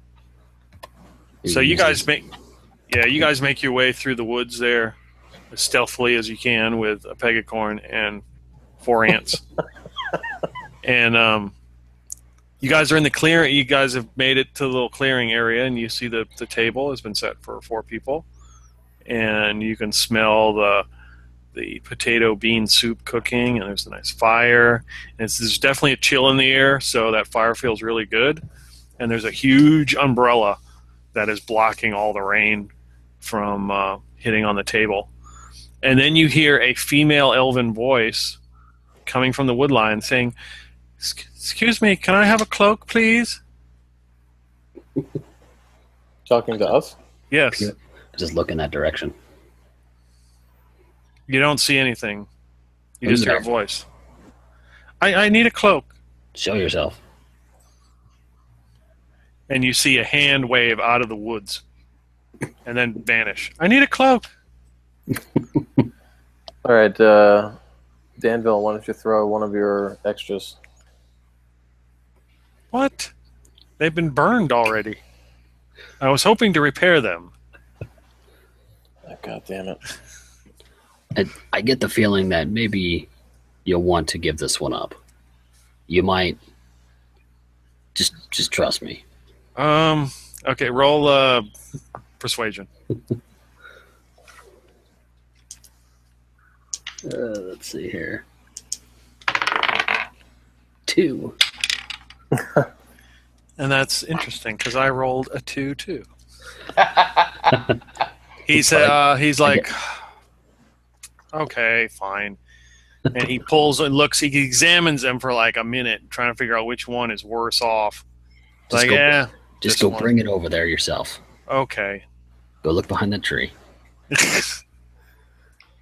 So you guys make your way through the woods there as stealthily as you can with a pegacorn and 4 ants. And you guys are in the clearing. You guys have made it to the little clearing area, and you see the table has been set for 4 people, and you can smell the potato bean soup cooking, and there's a nice fire. And there's definitely a chill in the air, so that fire feels really good. And there's a huge umbrella that is blocking all the rain from hitting on the table. And then you hear a female elven voice coming from the woodline saying, "Excuse me, can I have a cloak, please?"
Talking to us?
Yes.
Just look in that direction.
You don't see anything. You
Who's
just hear a
there?
voice. I need a cloak.
Show yourself.
And you see a hand wave out of the woods and then vanish. I need a cloak.
All right, Danville, why don't you throw one of your extras?
What? They've been burned already. I was hoping to repair them.
Oh, God damn it.
I get the feeling that maybe you'll want to give this one up. You might. Just trust me.
Okay, roll persuasion.
Let's see here. 2.
And that's interesting because I rolled a 2 too. He's like, okay, fine. And he pulls and looks. He examines them for like a minute, trying to figure out which one is worse off.
Just
Like,
go,
yeah,
just
this
go
one.
bring it over there yourself.
Okay.
Go look behind that tree.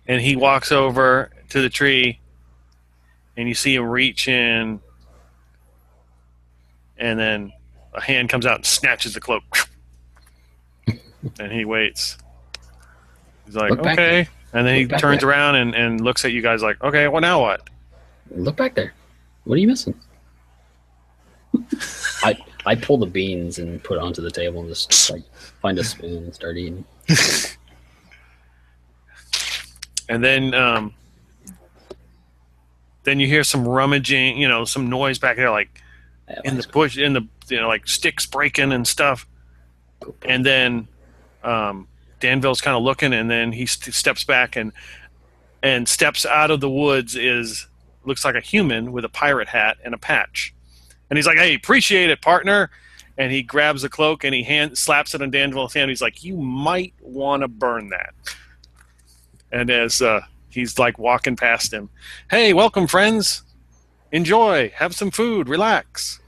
And he walks over to the tree, and you see him reach in, and then a hand comes out and snatches the cloak. And he waits. He's like,
Look back
okay.
there.
And then he
Look back
turns
there.
around and looks at you guys like, okay, well, now what?
Look back there. What are you missing? I pull the beans and put it onto the table and just like find a spoon and start eating.
And then you hear some rummaging, some noise back there, like
Yeah,
in the bush, in the like sticks breaking and stuff. And then Danville's kind of looking, and then he steps back and steps out of the woods. Looks like a human with a pirate hat and a patch. And he's like, "Hey, appreciate it, partner." And he grabs a cloak and he slaps it on Danville's hand. He's like, "You might want to burn that." And as he's like walking past him, "Hey, welcome, friends. Enjoy. Have some food. Relax."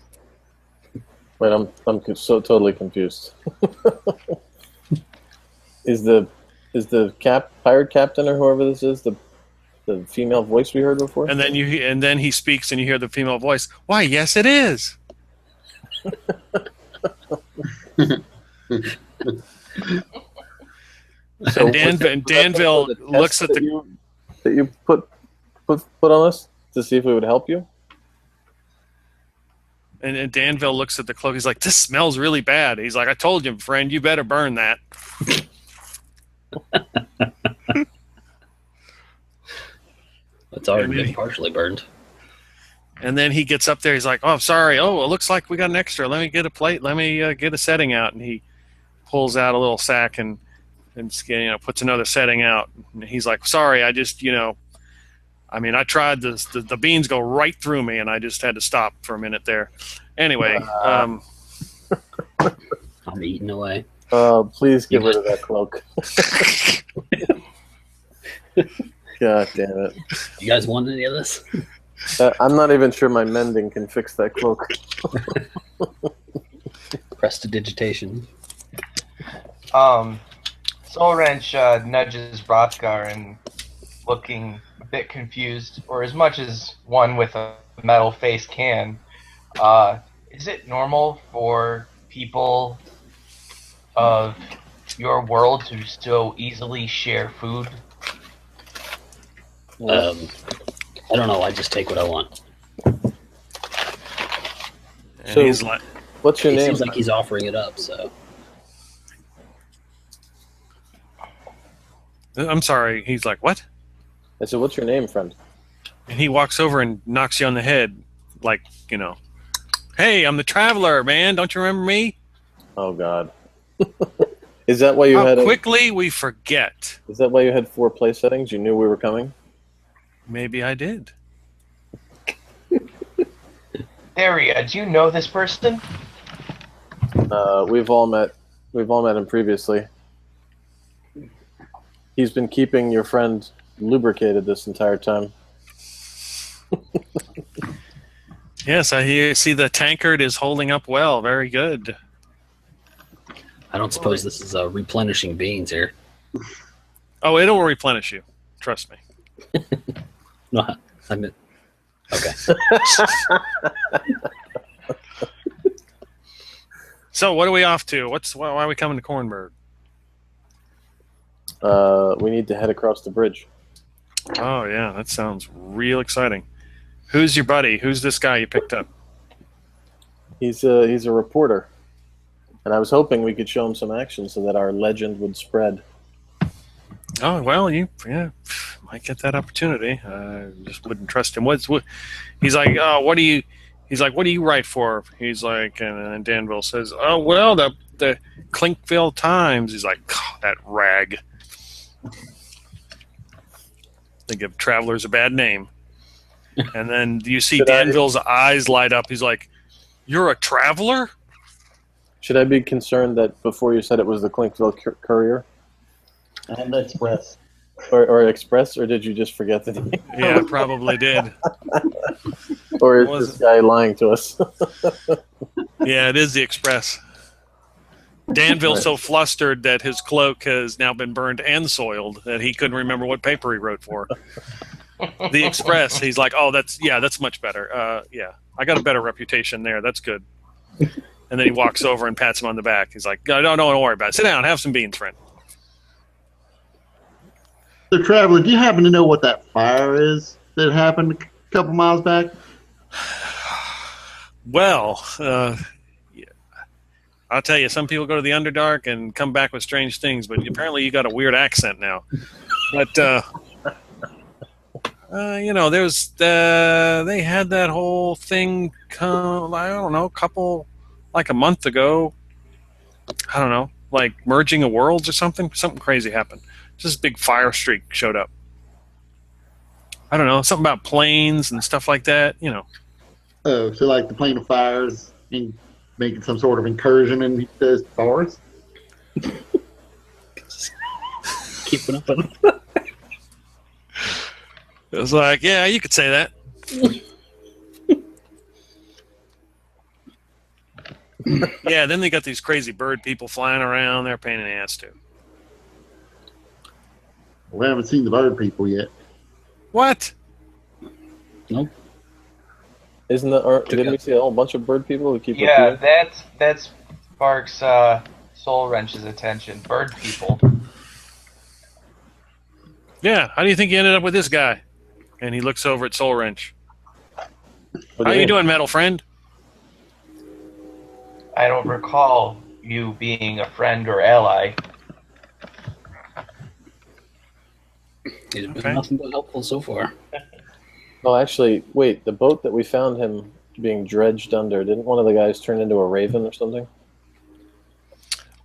Wait, I'm so totally confused. Is the pirate captain or whoever this is the female voice we heard before?
And then he speaks, and you hear the female voice. "Why, yes, it is."
So
and Danville looks at
that you put on us to see if it would help you.
And Danville looks at the cloak. He's like, "This smells really bad." He's like, "I told you, friend, you better burn that."
It's already been partially burned.
And then he gets up there. He's like, "Oh, I'm sorry. Oh, it looks like we got an extra. Let me get a plate. Let me get a setting out." And he pulls out a little sack and puts another setting out. And he's like, "Sorry, I just I tried this. The beans go right through me, and I just had to stop for a minute there." Anyway,
I'm eating away.
Please get rid of that cloak. God damn it!
You guys want any of this?
I'm not even sure my mending can fix that cloak.
Prestidigitation.
Soul Wrench nudges Brothgar and looking a bit confused, or as much as one with a metal face can. Is it normal for people of your world to so easily share food?
I don't know. I just take what I want.
and
So-
he's like,
What's your
It
name?
seems like he's offering it up. So
"I'm sorry." He's like, "What?"
I said, "What's your name, friend?"
And he walks over and knocks you on the head, like, "Hey, I'm the Traveler, man. Don't you remember me?"
Oh God. Is that why you
How
had?
quickly we forget.
Is that why you had 4 play settings? You knew we were coming.
Maybe I did.
Daria, do you know this person?
We've all met him previously. He's been keeping your friend lubricated this entire time.
Yes, I see the tankard is holding up well. Very good.
I don't suppose this is replenishing beans here.
Oh, it'll replenish you. Trust me.
No, I mean, okay.
So, what are we off to? Why are we coming to Cornburg?
We need to head across the bridge.
Oh, yeah, that sounds real exciting. Who's your buddy? Who's this guy you picked up?
He's a reporter, and I was hoping we could show him some action so that our legend would spread.
Oh, well, you might get that opportunity. Just wouldn't trust him. He's like, "Oh, what do you?" He's like, "What do you write for?" He's like, and Danville says, "Oh, well, the Clinkville Times." He's like, "Oh, that rag." They give travelers a bad name. And then you see Danville's eyes light up. He's like, "You're a traveler?"
Should I be concerned that before you said it was the Clinkville Courier
And Express.
or Express, or did you just forget the name?
Yeah, probably did.
Or is
Was
this guy lying to us?
Yeah, it is the Express. Danville's so flustered that his cloak has now been burned and soiled that he couldn't remember what paper he wrote for. The Express, he's like, "Oh, that's much better. Yeah, I got a better reputation there. That's good." And then he walks over and pats him on the back. He's like, "No, don't worry about it. Sit down, have some beans, friend."
So, Traveler, do you happen to know what that fire is that happened a couple miles back?
Well, I'll tell you, some people go to the Underdark and come back with strange things, but apparently you got a weird accent now. But, there's they had that whole thing come, I don't know, a couple like a month ago. I don't know, like merging of worlds or something. Something crazy happened. Just a big fire streak showed up. I don't know, something about planes and stuff like that. You know.
Oh, so like the plane of fires and making some sort of incursion in the forest?
Keeping up with
It was like, yeah, you could say that. Yeah, then they got these crazy bird people flying around. They're a pain in the ass too.
We haven't seen the bird people yet.
What?
Nope.
Isn't that? Or didn't we see a whole bunch of bird people who keep
Yeah,
appearing?
that's sparks Soul Wrench's attention. Bird people.
Yeah, how do you think you ended up with this guy? And he looks over at Soul Wrench.
What
How you
mean?
doing, metal friend?
I don't recall you being a friend or ally.
He's been
Okay.
nothing but helpful so far.
Oh, actually, wait. The boat that we found him being dredged under, didn't one of the guys turn into a raven or something?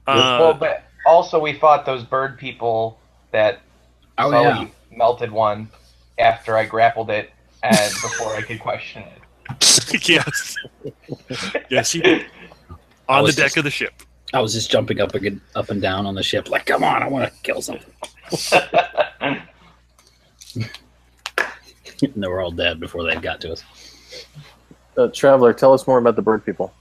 Well, but also we fought those bird people that
Oh,
Sully
yeah.
melted one after I grappled it and before I could question it.
Yes. Yes, he did. On the
was
deck
just-
of the ship.
I was just jumping up and down on the ship, like, come on, I want to kill something. And they were all dead before they got to us.
Traveler, tell us more about the bird people.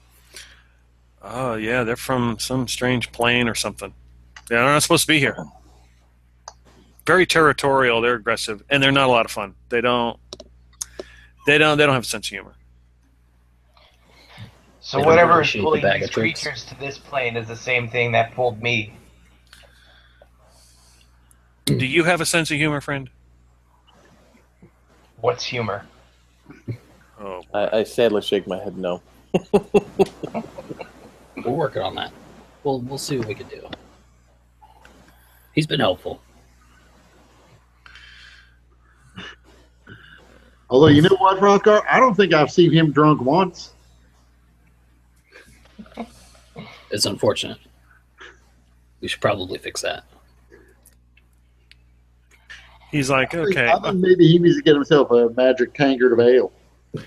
Oh, yeah, they're from some strange plane or something. Yeah, they're not supposed to be here. Very territorial. They're aggressive, and they're not a lot of fun. They don't have a sense of humor.
So
They don't
whatever is
appreciate the
pulling
bag
these
of tricks.
creatures to this plane is the same thing that pulled me.
Do you have a sense of humor, friend?
What's humor?
Oh,
I sadly shake my head no.
We're working on that. We'll see what we can do. He's been helpful.
Although, you know what, Rothgar? I don't think I've seen him drunk once.
It's unfortunate. We should probably fix that.
he's like, okay.
I think maybe he needs to get himself a magic tankard of ale.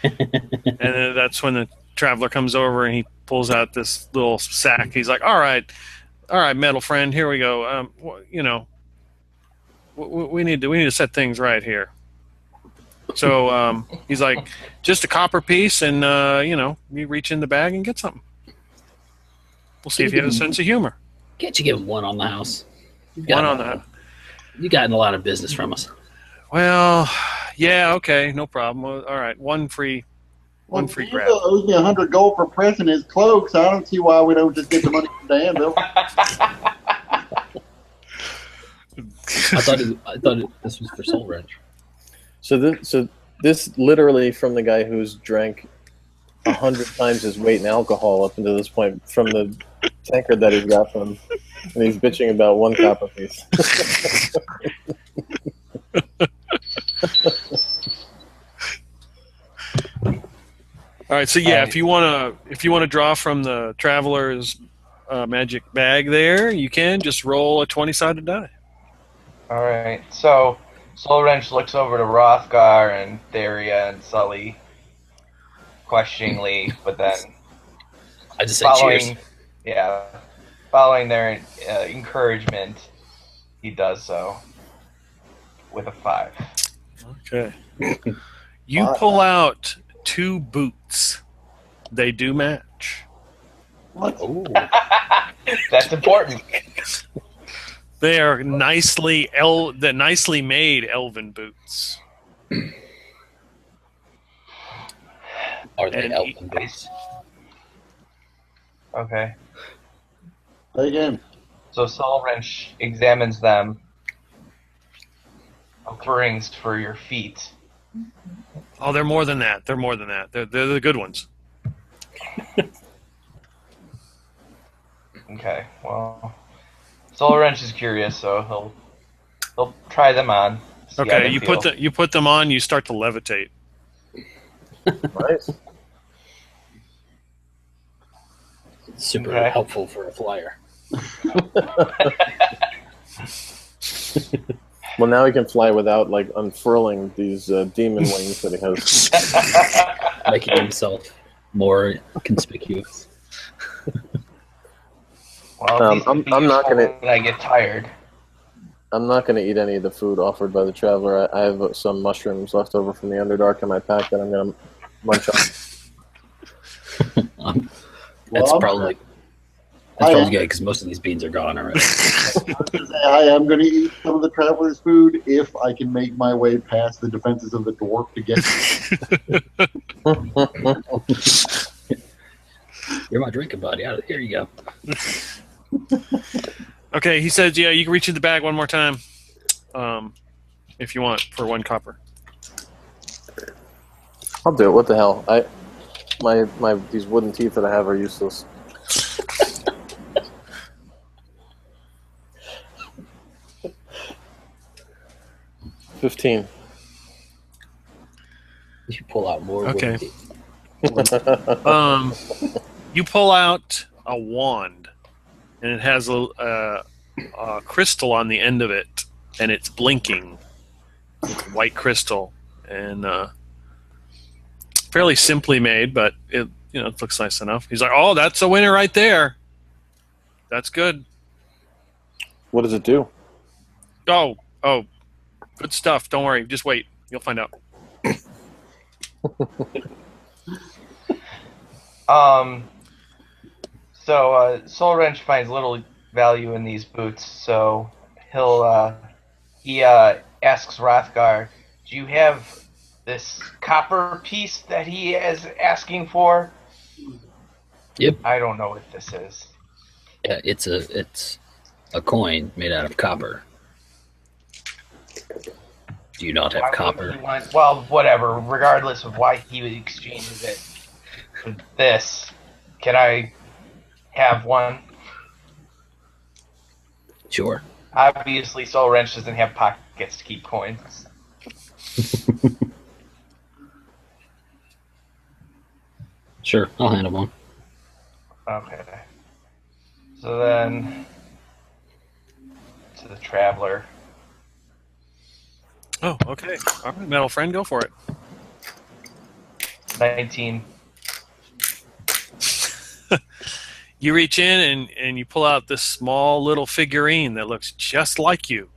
And then that's when the traveler comes over and he pulls out this little sack. He's like, all right, metal friend, here we go. You know, we need to set things right here. So he's like, just a copper piece, and you know, you reach in the bag and get something. We'll see if you have a sense of humor.
Can't you give him one on the house?
One on the.
You've gotten a lot of business from us.
Well, yeah, okay, no problem. Well, all right, one free grab.
Danville owes me 100 gold for pressing his cloak, so I don't see why we don't just get the money from Danville.
I thought this was for Soul Wrench.
So this literally from the guy who's drank 100 times his weight in alcohol up until this point from the tankard that he's got from, and he's bitching about one copper piece.
All right, so yeah, if you wanna draw from the traveler's magic bag, there you can just roll a 20-sided die.
Alright, so Soul Wrench looks over to Rothgar and Theria and Sully questioningly, but then
I just said cheers.
following their encouragement, he does so with a 5.
Okay. You pull out 2 boots. They do match.
Ooh.
That's important.
They are nicely made elven boots.
Are they
And
elven boots?
Okay.
Play again.
So Soul Wrench examines them. Coverings for your feet.
Oh, they're more than that. They're They're the good ones.
Okay, well, Soul Wrench is curious, so he'll try them on. See how
Okay,
they feel.
you put them on. You start to levitate.
Nice.
Super
Okay.
helpful for a flyer.
Well, now he can fly without like unfurling these demon wings that he has.
Making himself more conspicuous.
Well, at least
I'm
it'd be
not
useful
gonna-
when I get tired.
I'm not going to eat any of the food offered by the traveler. I have some mushrooms left over from the Underdark in my pack that I'm going to munch on.
That's
Well,
probably good because most of these beans are gone already.
I am going to eat some of the traveler's food if I can make my way past the defenses of the dwarf to get.
You're my drinking buddy. Here you go.
Okay, he says, yeah, you can reach in the bag one more time, if you want, for 1 copper.
I'll do it. What the hell? My these wooden teeth that I have are useless. $15.
You pull out more.
Okay.
wooden teeth.
You pull out a wand, and it has a crystal on the end of it, and it's blinking. It's white crystal, and fairly simply made, but it looks nice enough. He's like, "Oh, that's a winner right there. That's good.
What does it do?
Oh, good stuff. Don't worry. Just wait. You'll find out."
So Soul Wrench finds little value in these boots, so he asks Rothgar, "Do you have this copper piece that he is asking for?"
Yep.
I don't know what this is.
Yeah, it's a coin made out of copper. Do you not have
Why would
copper?
he want- well, whatever. Regardless of why he would exchange it for this, can I have one?
Sure.
Obviously, Soul Wrench doesn't have pockets to keep coins.
Sure, I'll hand him one.
Okay. So then, to the Traveler.
Oh, okay. All right, metal friend, go for it.
19.
You reach in and you pull out this small little figurine that looks just like you.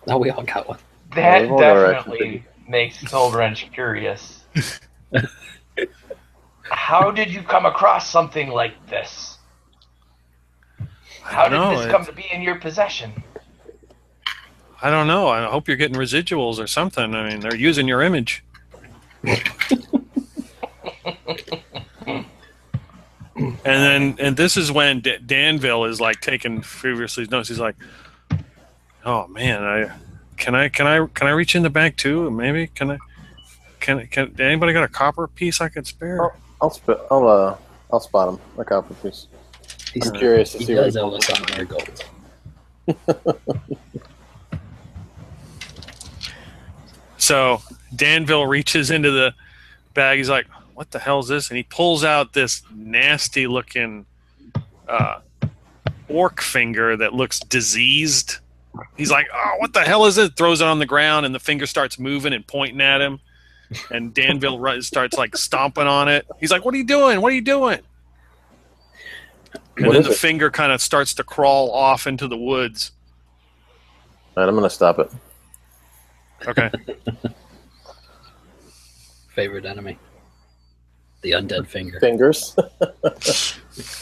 Oh, we all got one.
That
we've all got our
definitely makes Soul Wrench curious. How did you come across something like this? How
I don't
did
know.
this come to be in your possession?
I don't know. I hope you're getting residuals or something. I mean, they're using your image. And this is when Danville is like taking furiously notes. He's like, "Oh man, can I reach in the bag too? Maybe can anybody got a copper piece I could spare?"
I'll spot him. A copper piece. I'm curious to
He
see what
does
he
owe
pulls
us
out.
100 gold.
So Danville reaches into the bag. He's like, "What the hell is this?" And he pulls out this nasty looking orc finger that looks diseased. He's like, "Oh, what the hell is it?" Throws it on the ground, and the finger starts moving and pointing at him. And Danville starts like stomping on it. He's like, "What are you doing? What are you doing?" And
What
then
is
the
it?
finger kind of starts to crawl off into the woods.
All right, I'm going to stop it.
Okay.
Favorite enemy. The undead finger.
Fingers.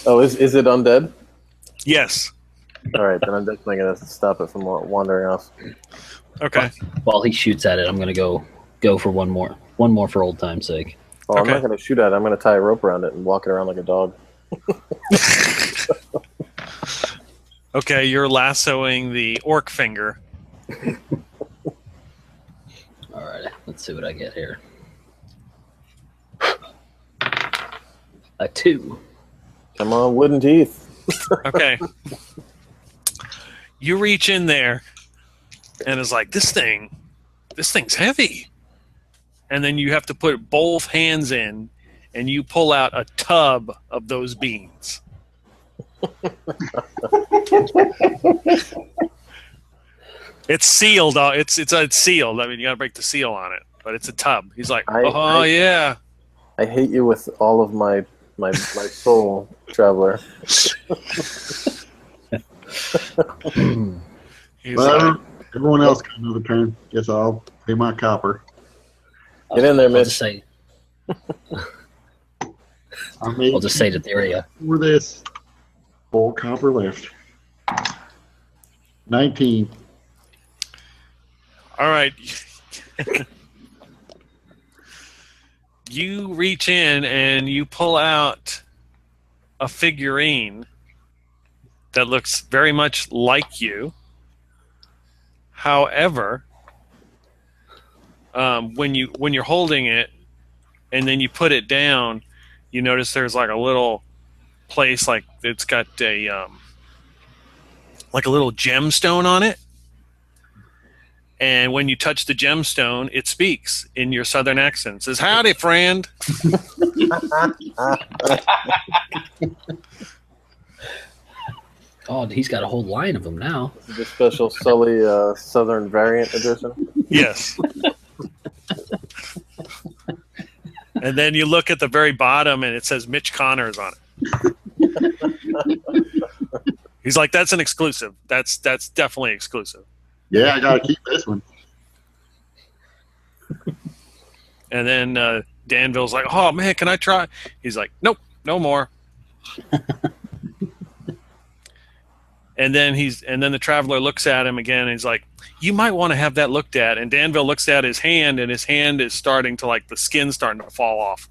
Oh, is it undead?
Yes.
All right, then I'm definitely going to stop it from wandering off.
Okay.
While he shoots at it, I'm going to go for one more. One more for old time's sake.
Oh, I'm
Okay.
not going to shoot at it. I'm going to tie a rope around it and walk it around like a dog.
Okay, you're lassoing the orc finger.
All right, let's see what I get here. A 2.
Come on, wooden teeth.
Okay. You reach in there and it's like, this thing's heavy. And then you have to put both hands in and you pull out a tub of those beans. It's sealed. It's sealed. I mean, you got to break the seal on it, but it's a tub. He's like, yeah.
I hate you with all of my soul, traveler.
He's
Well,
like,
everyone else got another turn. Guess I'll pay my copper.
Get in there,
I'll just
Mitch.
say,
I made
I'll just say to Theria,
for this. 4 copper left. 19.
all right. You reach in and you pull out a figurine that looks very much like you. However, when you're holding it and then you put it down, you notice there's like a little place, like it's got a like a little gemstone on it. And when you touch the gemstone, it speaks in your southern accent. It says, "Howdy, friend."
oh, he's got a whole line of them now.
The special Sully Southern Variant Edition.
Yes. And then you look at the very bottom, and it says Mitch Connors on it. He's like, "That's an exclusive. That's definitely exclusive."
Yeah, I gotta keep this one.
And then Danville's like, "Oh man, can I try?" He's like, "Nope, no more." And then the traveler looks at him again, and he's like, "You might want to have that looked at." And Danville looks at his hand, and his hand is starting to, like, the skin's starting to fall off.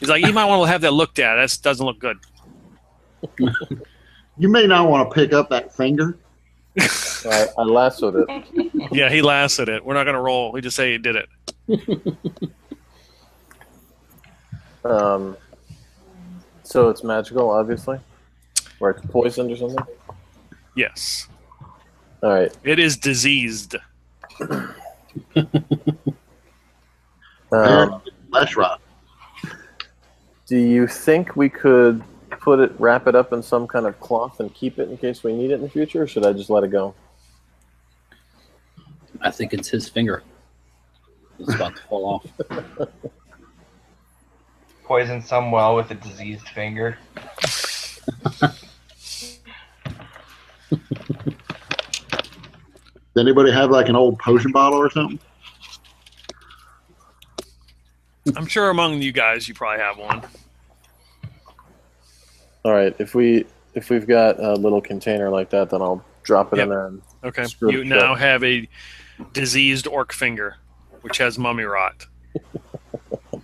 He's like, "You might want to have that looked at. That doesn't look good."
You may not want to pick up that finger.
I lassoed it.
Yeah, he laughs at it. We're not going to roll. We just say he did it.
So it's magical, obviously? Or it's poisoned or something?
Yes.
All right.
It is diseased.
Flesh rot.
Do you think we could wrap it up in some kind of cloth and keep it in case we need it in the future, or should I just let it go?
I think it's his finger. It's about to fall off.
Poison some well with a diseased finger.
Does anybody have like an old potion bottle or something?
I'm sure among you guys, you probably have one.
All right. If we've got a little container like that, then I'll drop it in there. And
Okay.
screw
You
it
now
shut.
have a diseased orc finger, which has mummy rot.
All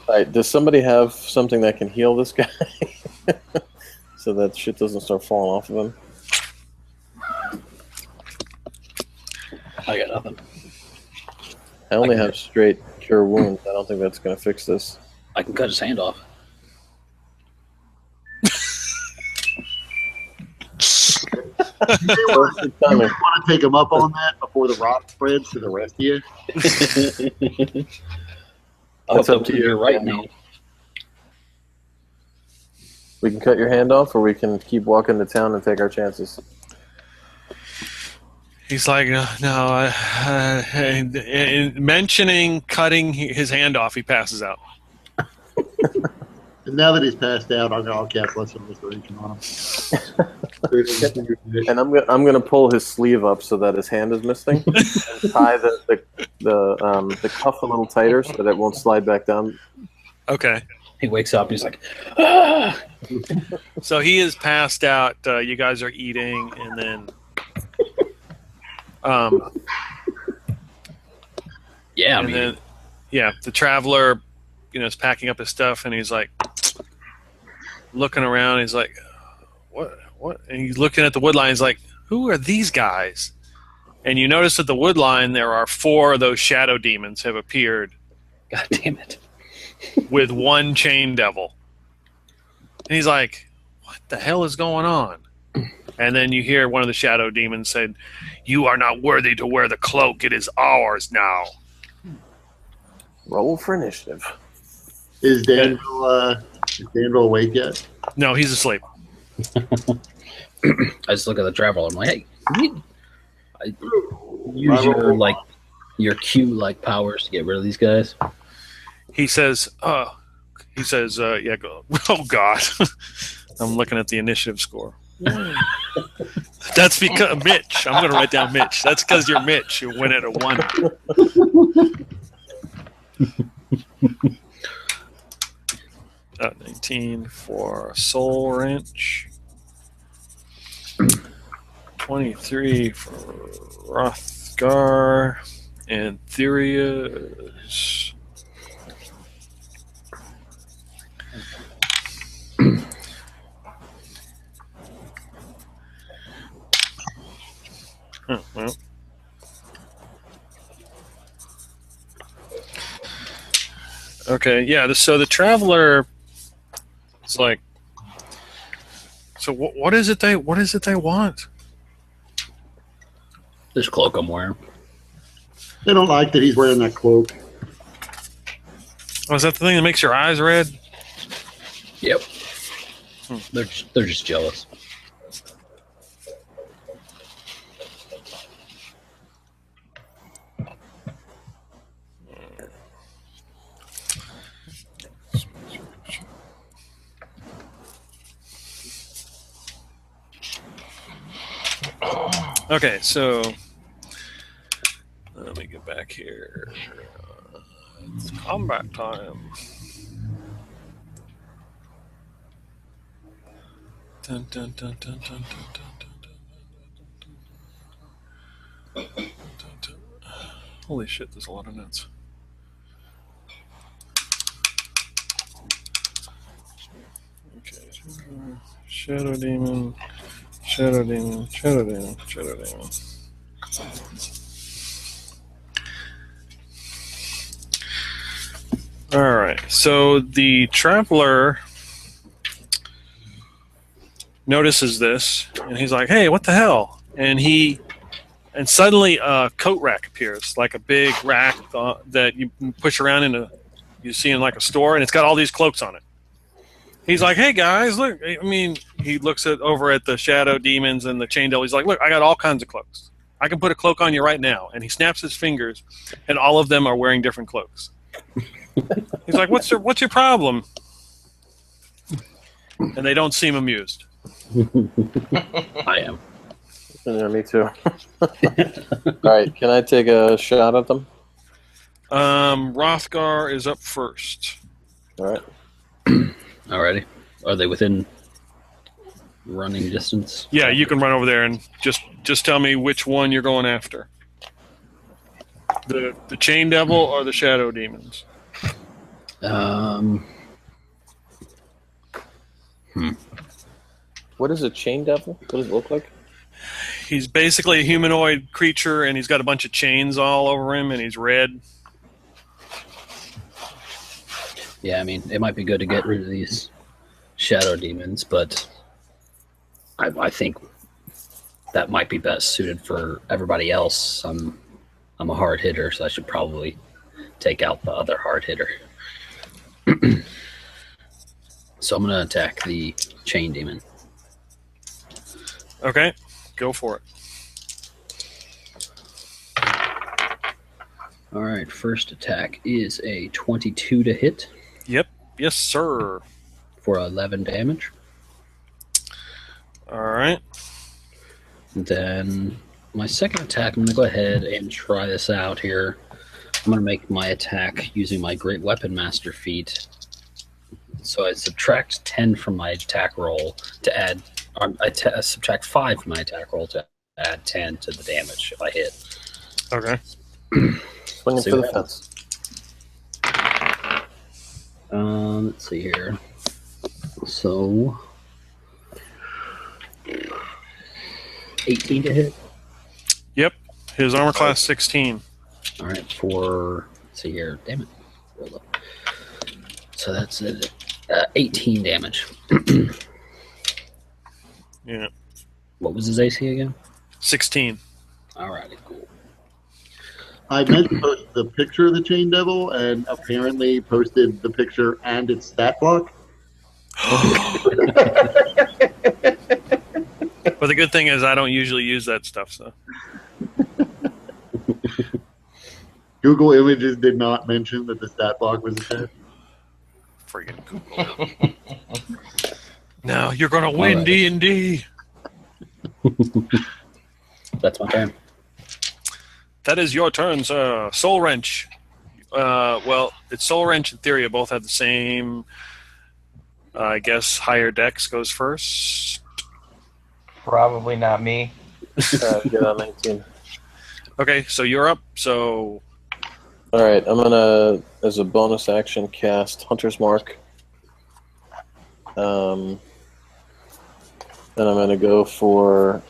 right. Does somebody have something that can heal this guy so that shit doesn't start falling off of him?
I got nothing.
I only have straight cure wounds. I don't think that's going to fix this.
I can cut his hand off.
You may want to take them up on that before the rot spreads to the rest of you.
That's up to you.
You're right now.
We can cut your hand off, or we can keep walking to town and take our chances.
He's like, no. Mentioning cutting his hand off, he passes out.
And now that he's passed out, I'll cast Lesson Restoration on him.
And I'm gonna pull his sleeve up so that his hand is missing, and tie the cuff a little tighter so that it won't slide back down.
Okay.
He wakes up. He's like, ah!
So he is passed out. You guys are eating, and then
Yeah,
and then the traveler, is packing up his stuff, and he's like looking around. He's like, what? And he's looking at the wood line. He's like, who are these guys? And you notice at the wood line there are 4 of those shadow demons have appeared
God damn it.
with one chain devil. And he's like, what the hell is going on? And then you hear one of the shadow demons said, you are not worthy to wear the cloak. It is ours now.
Roll for initiative.
Is Danville awake yet?
No, he's asleep.
I just look at the traveler. I'm like, hey, use your like your Q like powers to get rid of these guys.
He says, yeah, go. Oh, God. I'm looking at the initiative score. That's because Mitch. I'm going to write down Mitch. That's because you're Mitch. You win at a 1. 19 for Soul Wrench. 23 for Rothgar and Therius. Oh, well. Okay, yeah. So the traveler is like, so what is it they want?
This cloak I'm wearing.
They don't like that he's wearing that cloak.
Oh, is that the thing that makes your eyes red?
Yep. They're just jealous.
Okay, so let me get back here. It's combat time. Dun, dun, dun, dun, dun, dun, dun, dun, dun, dun. Holy shit, there's a lot of notes. Okay, Shadow Demon, Shadow Demon, Shadow Demon, Shadow Demon. Alright, so the Traveler notices this, and he's like, hey, what the hell? And suddenly a coat rack appears, like a big rack that you push around you see in like a store, and it's got all these cloaks on it. He's like, hey guys, look. I mean, he looks over at the Shadow Demons and the Chain Devil. He's like, look, I got all kinds of cloaks. I can put a cloak on you right now. And he snaps his fingers, and all of them are wearing different cloaks. He's like, what's your problem? And they don't seem amused.
I am.
Yeah, me too. All right, can I take a shot at them?
Rothgar is up first.
All right.
Alrighty. Are they within running distance?
Yeah, you can run over there and just tell me which one you're going after. The Chain Devil or the Shadow Demons?
What is a chain devil? What does it look like?
He's basically a humanoid creature, and he's got a bunch of chains all over him, and he's red.
Yeah, I mean, it might be good to get rid of these Shadow Demons, but I think that might be best suited for everybody else. I'm a hard hitter, so I should probably take out the other hard hitter. So I'm going to attack the Chain Demon.
Okay, go for it.
All right, first attack is a 22 to hit.
Yep. Yes, sir.
For 11 damage.
All right.
Then my second attack, I'm going to go ahead and try this out here. I'm going to make my attack using my Great Weapon Master feat. So I subtract 10 from my attack roll to add... I subtract 5 from my attack roll to add 10 to the damage if I hit.
Okay.
Swinging for the fence.
Let's see here. So 18 to hit.
Yep. His armor class 16.
All right. Let's see here. Damn it. Roll up. So that's 18 damage.
Yeah.
What was his AC again?
16.
Alrighty, cool.
I meant to post the picture of the Chain Devil, and apparently posted the picture and its stat block.
But the good thing is I don't usually use that stuff, so.
Google Images did not mention that the stat block was attached.
Friggin' Google. Now you're gonna win
Alright.
D&D.
That's my turn.
That is your turn, sir. Soul Wrench. Well, it's Soul Wrench and Theria both have the same. I guess higher dex goes first.
Probably not me.
Get on 19.
Okay, so you're up. So
All right, I'm gonna, as a bonus action, cast Hunter's Mark. Then I'm gonna go for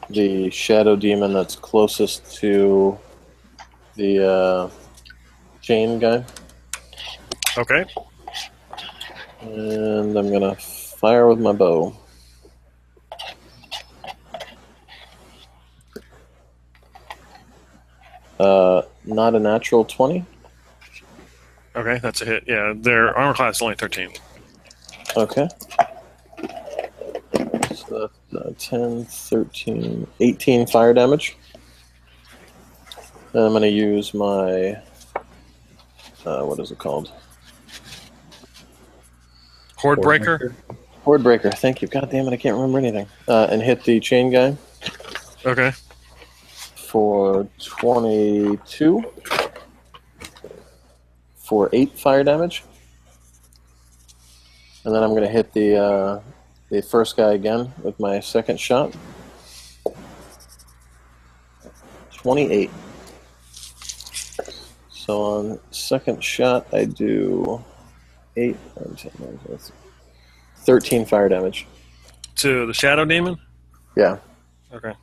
the Shadow Demon that's closest to the chain guy,
okay,
and I'm gonna fire with my bow. Not a natural 20.
okay, that's a hit. Yeah, their armor class is only 13.
Okay. So that's 10, 13, 18 fire damage. And I'm going to use my, what is it called?
Horde Breaker.
Horde Breaker. Thank you. God damn it, I can't remember anything. And hit the chain guy
Okay,
for 22 for 8 fire damage. And then I'm going to hit the first guy again with my second shot. 28. So on second shot, I do 8, 9, 10, 11, 12, 13 fire damage.
to the Shadow Demon.
Yeah.
Okay.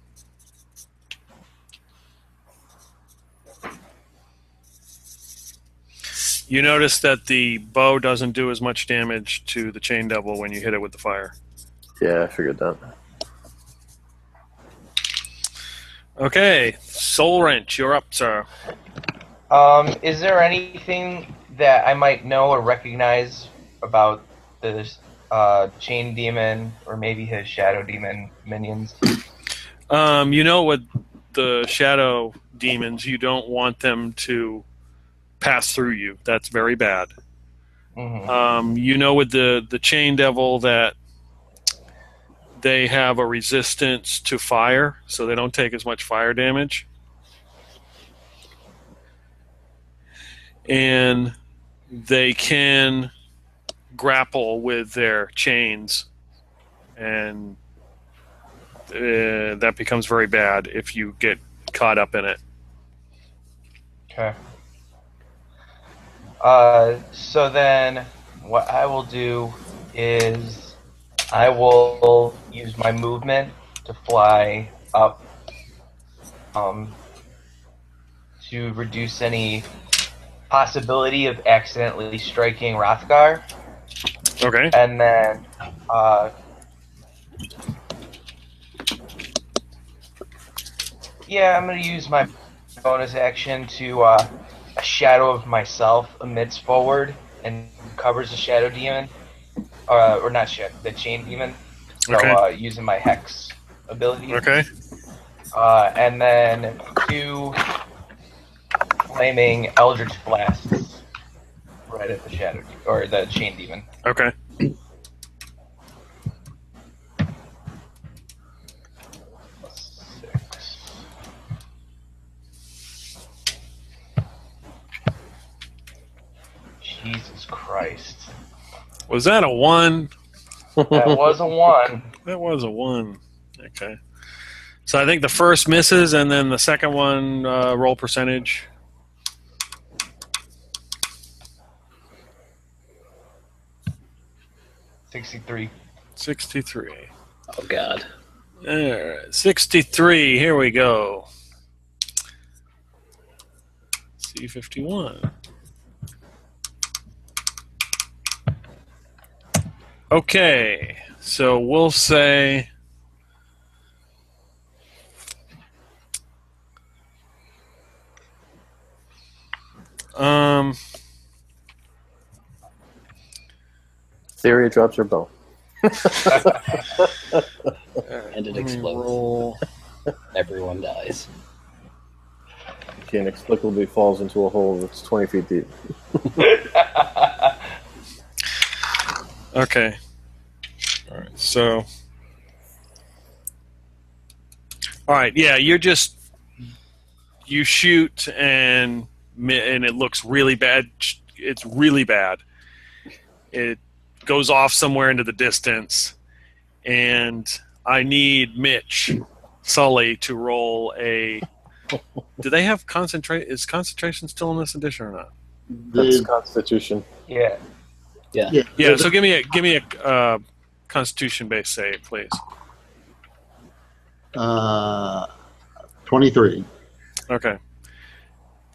You notice that the bow doesn't do as much damage to the Chain Devil when you hit it with the fire.
Yeah, I figured that.
Okay, Soul Wrench, you're up, sir.
Is there anything that I might know or recognize about this chain demon or maybe his shadow demon minions?
You know, with the Shadow Demons, you don't want them to pass through you. That's very bad.
Mm-hmm.
You know, with the Chain Devil, that they have a resistance to fire, so they don't take as much fire damage. And they can grapple with their chains, and that becomes very bad if you get caught up in it.
Okay. So then what I will do is I will use my movement to fly up to reduce any possibility of accidentally striking Rothgar.
Okay.
And then yeah, I'm going to use my bonus action to a shadow of myself emits forward and covers the shadow demon. Or not shadow, the chain demon. So
Okay.
using my hex ability.
Okay.
And then 2 flaming eldritch blasts right at the shadow or the chain demon.
Okay.
Jesus Christ.
Was that a 1?
That was a 1.
That was a 1. Okay. So I think the first misses, and then the second one, roll percentage.
$63.
63.
Oh God.
All right, 63. Here we go. C51. Okay, so we'll say
Theory drops her bow.
And it
let me
explodes.
roll.
Everyone dies.
She inexplicably falls into a hole that's 20 feet deep.
Okay. All right. So. All right. Yeah, you shoot and it looks really bad. It's really bad. It goes off somewhere into the distance, and I need Mitch Sully to roll a. Do they have concentration? Is concentration still in this edition or not?
That's Constitution.
Yeah.
Yeah. So give me a Constitution-based save, please.
23.
Okay.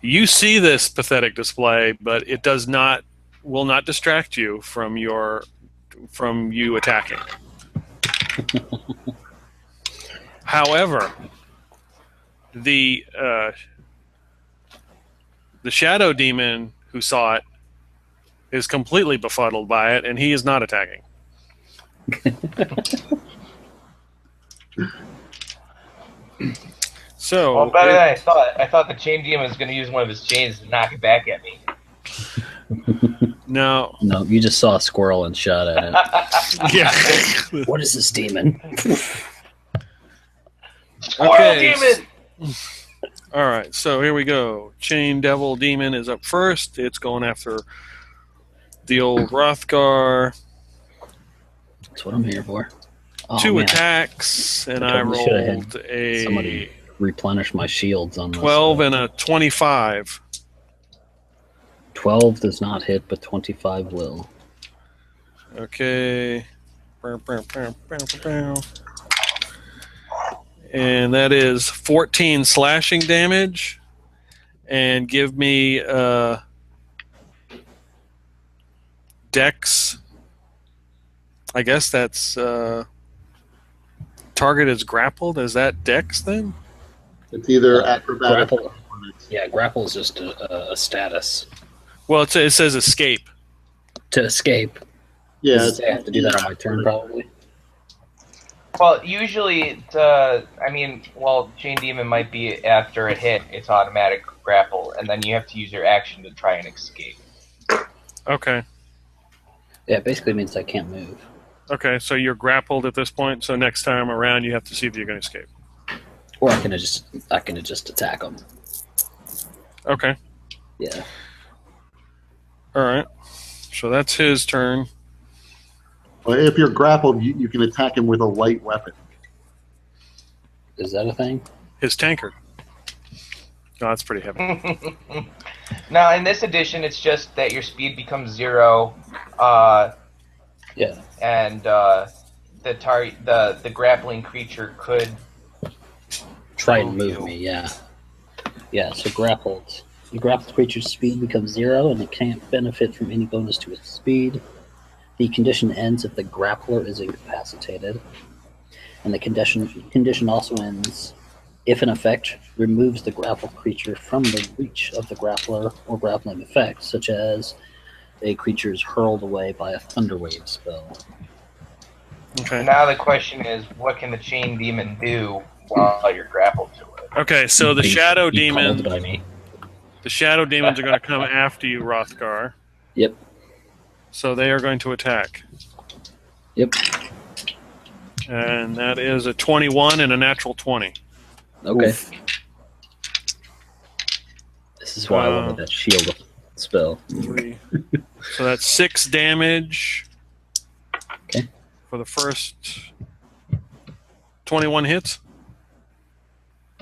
You see this pathetic display, but it will not distract you from you attacking. However, the shadow demon who saw it is completely befuddled by it, and he is not attacking. So,
Well, better than I thought. I thought the chain demon was going to use one of his chains to knock it back at me.
no,
No, you just saw a squirrel and shot at it.
yeah.
What is this demon?
Squirrel
Okay.
demon!
All right, so here we go. Chain Devil Demon is up first. It's going after the old Rothgar.
That's what I'm here for. Oh,
2
man.
attacks, and I
totally should've had
rolled a
somebody replenish my shields on this.
12 and a 25.
12 does not hit, but 25 will.
Okay. And that is 14 slashing damage. And give me Dex. I guess that's target is grappled. Is that Dex then?
It's either acrobatic.
Grapple. Yeah, grapple is just a status.
Well, it says escape.
To escape.
Yeah,
Does it say I have to do that on my turn, probably.
Well, usually, chain demon might be after a hit, it's automatic grapple, and then you have to use your action to try and escape.
Okay.
Yeah, it basically means I can't move.
Okay, so you're grappled at this point, so next time around you have to see if you're going to escape.
Or I can just attack them.
Okay.
Yeah.
All right. So that's his turn.
well, if you're grappled, you can attack him with a light weapon.
Is that a thing?
His tankard. Oh, that's pretty heavy.
Now, in this edition, it's just that your speed becomes 0,
Yeah.
and the grappling creature could
Try and move me, yeah. Yeah, so grappled. The grappled creature's speed becomes 0, and it can't benefit from any bonus to its speed. The condition ends if the grappler is incapacitated. And the condition also ends if an effect removes the grappled creature from the reach of the grappler or grappling effect, such as a creature is hurled away by a Thunderwave spell.
Okay.
Now the question is, what can the chain demon do while you're grappled to it?
Okay, so the shadow
Be called
demon,
by me.
the shadow demons are going to come after you, Rothgar.
Yep.
So they are going to attack.
Yep.
And that is a 21 and a natural 20.
Okay.
Oof.
This is why I wanted that shield spell.
3. So that's 6 damage.
Okay.
For the first 21 hits.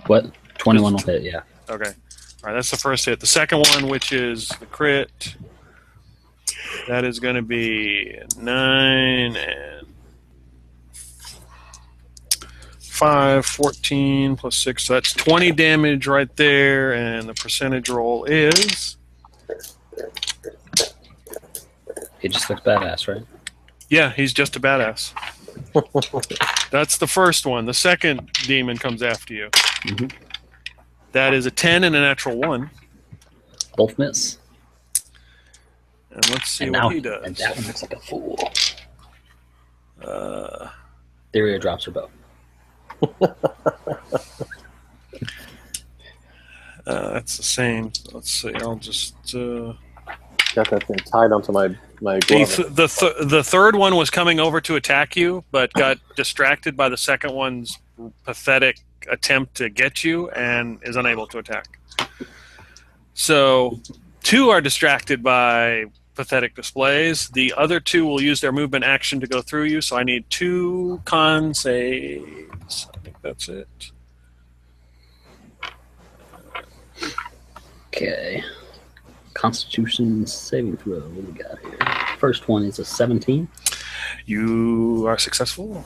What? 21 will hit, yeah.
Okay. All right, that's the first hit. The second one, which is the crit, that is going to be 9 and 5, 14 plus 6. So that's 20 damage right there, and the percentage roll is...
He just looks badass, right?
Yeah, he's just a badass. That's the first one. The second demon comes after you.
Mhm.
That is a 10 and a natural 1.
Both miss.
And let's see
And
what
now
he
and
does.
that one looks like a fool.
Uh,
Theria drops her bow.
that's the same. Let's see. I'll just.
Got that thing tied onto my glove.
The third one was coming over to attack you, but got distracted by the second one's pathetic attempt to get you and is unable to attack. So 2 are distracted by pathetic displays. The other 2 will use their movement action to go through you, so I need 2 con saves. I think that's it.
Okay. Constitution saving throw. What do we got here? First one is a 17.
You are successful.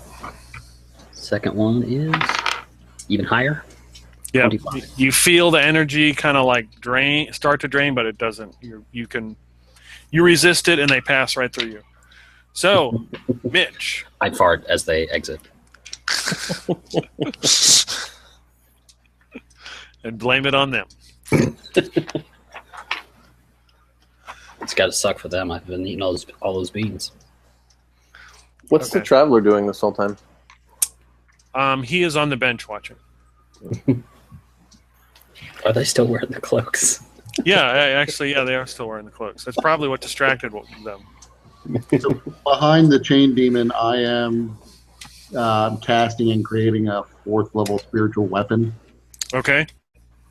Second one is even higher.
Yeah,
25.
you feel the energy kind of like start to drain, but it doesn't. You resist it, and they pass right through you. So, Mitch,
I fart as they exit.
and blame it on them.
It's got to suck for them. I've been eating all those beans.
What's the traveler doing this whole time?
He is on the bench watching.
Are they still wearing the cloaks?
Yeah, actually, they are still wearing the cloaks. That's probably what distracted them.
Behind the chain demon, I am casting and creating a 4th level spiritual weapon.
Okay.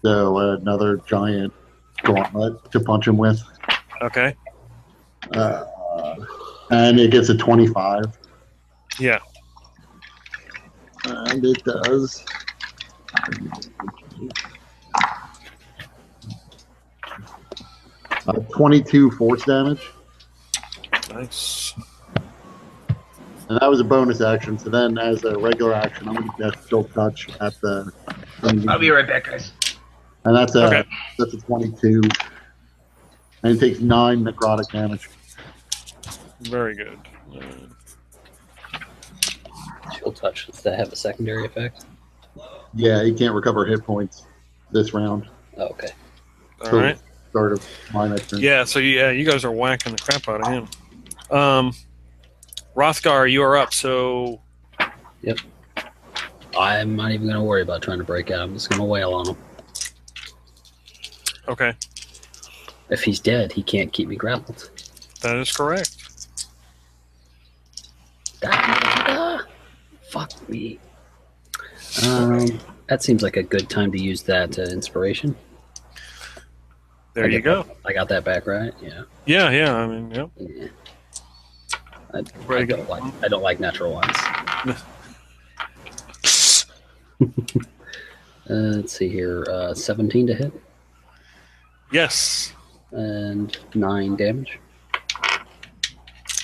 So another giant gauntlet to punch him with.
Okay.
And it gets a 25.
Yeah.
And it does. 22 force damage.
Nice.
And that was a bonus action. So then, as a regular action, I'm going to get still touch at the.
I'll be right back, guys.
And that's a 22. And it takes 9 necrotic damage.
Very good.
Chill touch. Does that have a secondary effect?
Yeah, he can't recover hit points this round.
Oh, okay.
All right.
Start of my next turn.
Yeah, so you guys are whacking the crap out of him. Rothgar, you are up, so...
Yep. I'm not even going to worry about trying to break out. I'm just going to wail on him.
Okay.
If he's dead, he can't keep me grappled.
That is correct.
Fuck me. That seems like a good time to use that inspiration.
There you go.
I got that back right. Yeah.
Yeah. I mean, yeah.
Yeah.
Very good.
I don't like natural ones. Let's see here. 17 to hit
Yes.
and 9 damage.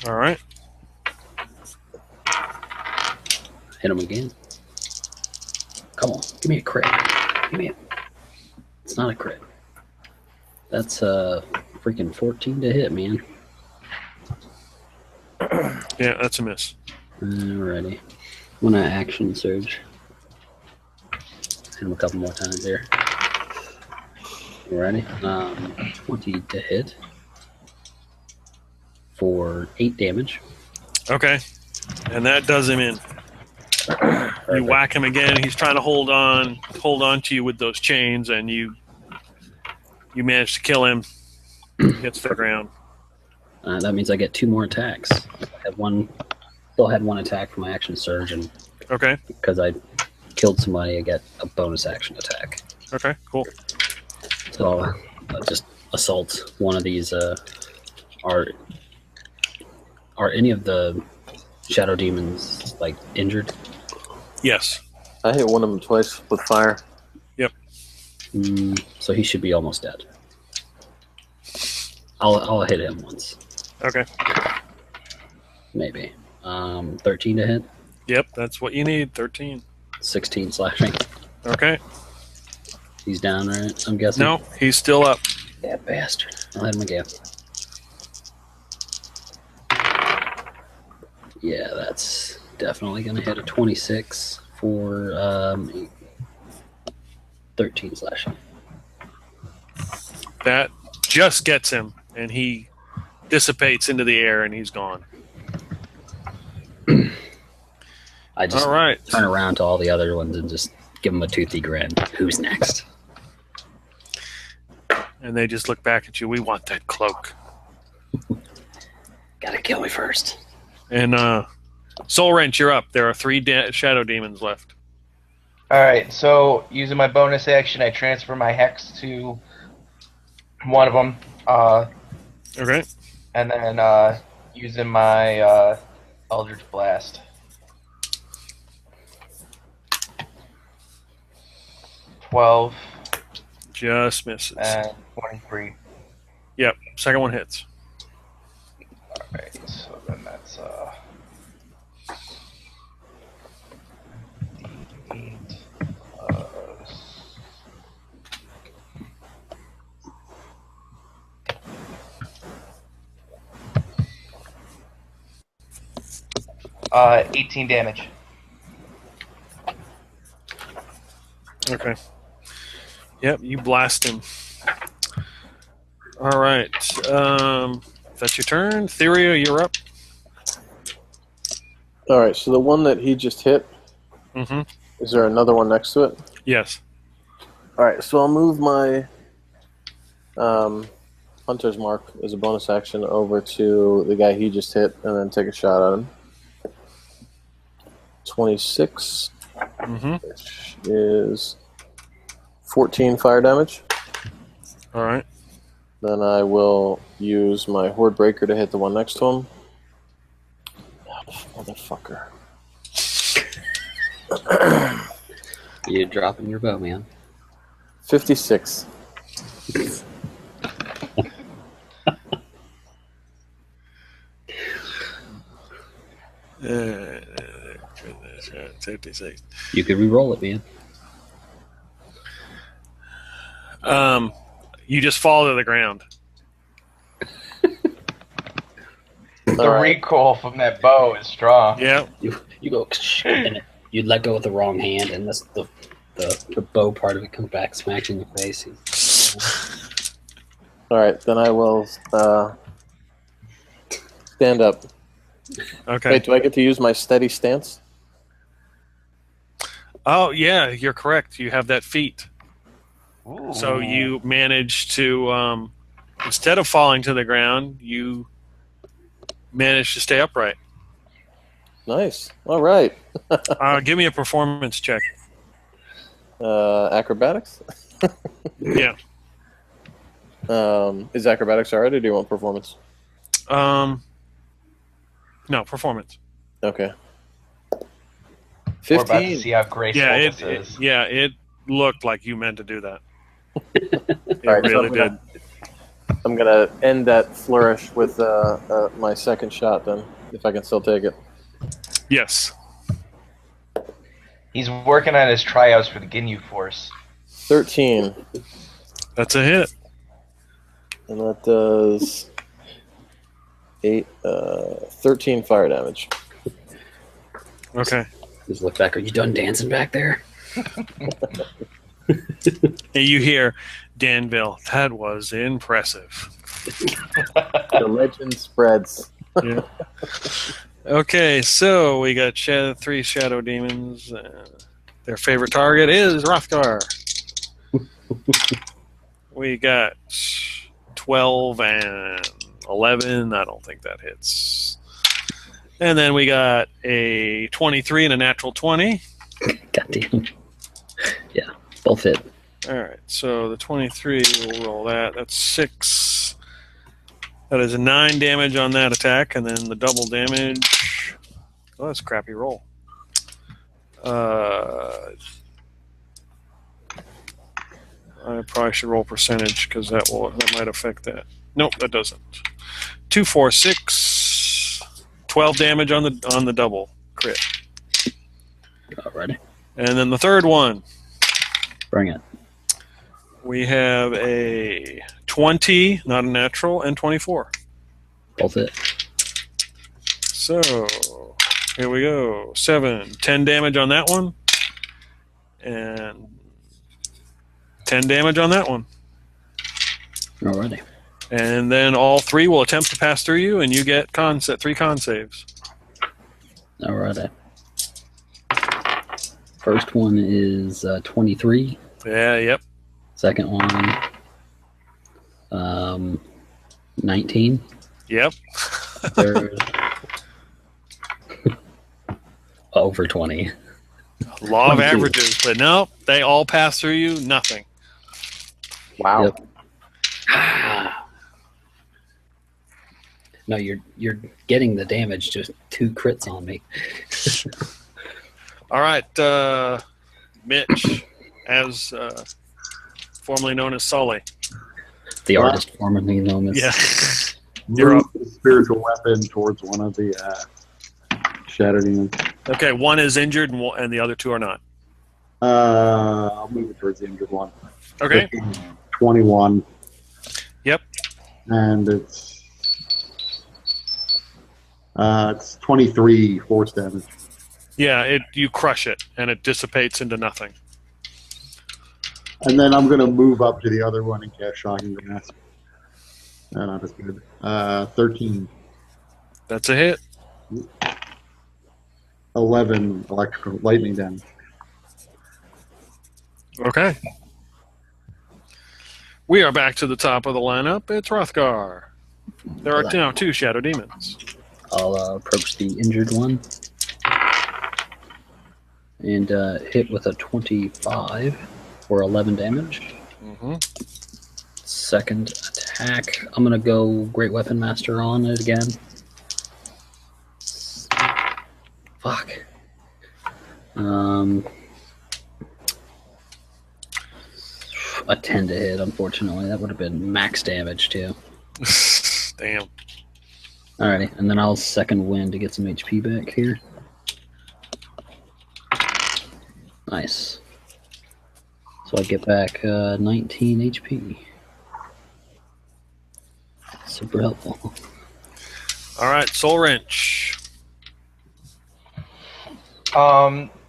All right.
Hit him again. Come on, give me a crit. Give me a... It's not a crit. That's freaking 14 to hit, man.
Yeah, that's a miss.
Alrighty. I'm gonna action surge. Hit him a couple more times here. Alrighty. 20 to hit for 8 damage.
Okay. And that does him in. You whack him again. He's trying to hold on to you with those chains, and you manage to kill him. He hits the ground.
That means I get 2 more attacks. Still had 1 attack for my action surge, and
Okay.
because I killed somebody, I get a bonus action attack.
Okay. Cool.
So I'll just assault one of these. Are any of the shadow demons like injured?
Yes.
I hit one of them twice with fire.
So he should be almost dead. I'll hit him once,
Okay.
maybe. 13 to hit,
Yep. That's what you need. 13.
16 slashing.
Okay.
He's down, right? I'm guessing.
No, he's still up.
That bastard. I'll hit him again. Yeah, that's definitely going to hit a 26 for 13 slashing.
That just gets him, and he dissipates into the air, and he's gone.
I just
All right.
turn around to all the other ones and just give them a toothy grin. Who's next?
And they just look back at you. We want that cloak.
Gotta kill me first.
And Soul Wrench, you're up. There are 3 shadow demons left.
Alright, so using my bonus action, I transfer my Hex to one of them.
Okay.
And then using my Eldritch Blast. 12
Just misses.
and 23.
Yep. Second one hits.
Alright, so then that's 8 18 damage.
Okay. Yep, you blast him. All right. That's your turn. Theria, you're up.
All right, so the one that he just hit,
Mm-hmm.
is there another one next to it?
Yes.
All right, so I'll move my Hunter's Mark as a bonus action over to the guy he just hit and then take a shot at him. 26,
Mm-hmm.
which is 14 fire damage.
All right.
Then I will use my Horde Breaker to hit the one next to him. Oh, motherfucker.
You dropping your bow, man.
56.
Goodness, 56.
You could re-roll it, man.
You just fall to the ground.
The
All right.
recoil from that bow is strong.
Yeah.
You go, and you let go with the wrong hand, and the bow part of it comes back, smacks you in the face.
All right, then I will stand up.
Okay.
Wait, do I get to use my steady stance?
Oh, yeah, you're correct. You have that feat.
Ooh.
So you manage to, instead of falling to the ground, you manage to stay upright.
Nice. All right.
Give me a performance check.
Acrobatics?
Yeah.
Is acrobatics alright, or do you want performance?
No, performance.
Okay.
We're about to
15.
see how graceful
Yeah,
this is.
it looked like you meant to do that. It
All right, so
really
I'm
did.
I'm gonna end that flourish with my second shot then, if I can still take it.
Yes.
He's working on his tryouts for the Ginyu Force.
13,
That's a hit.
and that does 13 fire damage.
Okay.
Just look back. Are you done dancing back there?
And you hear, Danville, that was impressive.
The legend spreads.
Yeah. Okay, so we got 3 shadow demons. Their favorite target is Rothgar. We got 12 and 11. I don't think that hits. And then we got a 23 and a natural 20.
Goddamn. Yeah, both hit.
All right, so the 23, we'll roll that. That's 6. That is a 9 damage on that attack, and then the double damage. Oh, that's a crappy roll. I probably should roll percentage because that might affect that. Nope, that doesn't. 2, 4, 6, 12 damage on the double crit,
Alrighty.
and then the third one.
Bring it.
We have a 20, not a natural, and 24.
Both hit.
So, here we go. 7, 10 damage on that one. And 10 damage on that one.
Alrighty.
And then all three will attempt to pass through you, and you get 3 con saves.
All right. First one is 23.
Yeah, yep.
Second one, 19.
Yep.
Third, over 20.
Law of
22.
averages, but no, they all pass through you, nothing.
Wow.
Yep. No, you're getting the damage. Just 2 crits on me.
All right, Mitch, as formerly known as Sully.
The
Wow.
artist formerly known as.
Yeah. You're
Move
up.
the spiritual weapon towards one of the shadow demons.
Okay, one is injured, and the other 2 are not.
I'll move it towards the injured one.
Okay.
21.
Yep.
And it's 23 force damage.
Yeah, you crush it, and it dissipates into nothing.
And then I'm going to move up to the other one and cast Shocking Grasp. Not as good. 13.
That's a hit.
11 electrical lightning damage.
Okay. We are back to the top of the lineup. It's Rothgar. There are now 2 shadow demons.
I'll approach the injured one and hit with a 25 for 11 damage.
Mm-hmm.
Second attack, I'm gonna go Great Weapon Master on it again. Fuck. A 10 to hit, unfortunately. That would have been max damage too.
Damn.
Alrighty, and then I'll second wind to get some HP back here. Nice. So I get back 19 HP. Super helpful.
All right, Soul Wrench.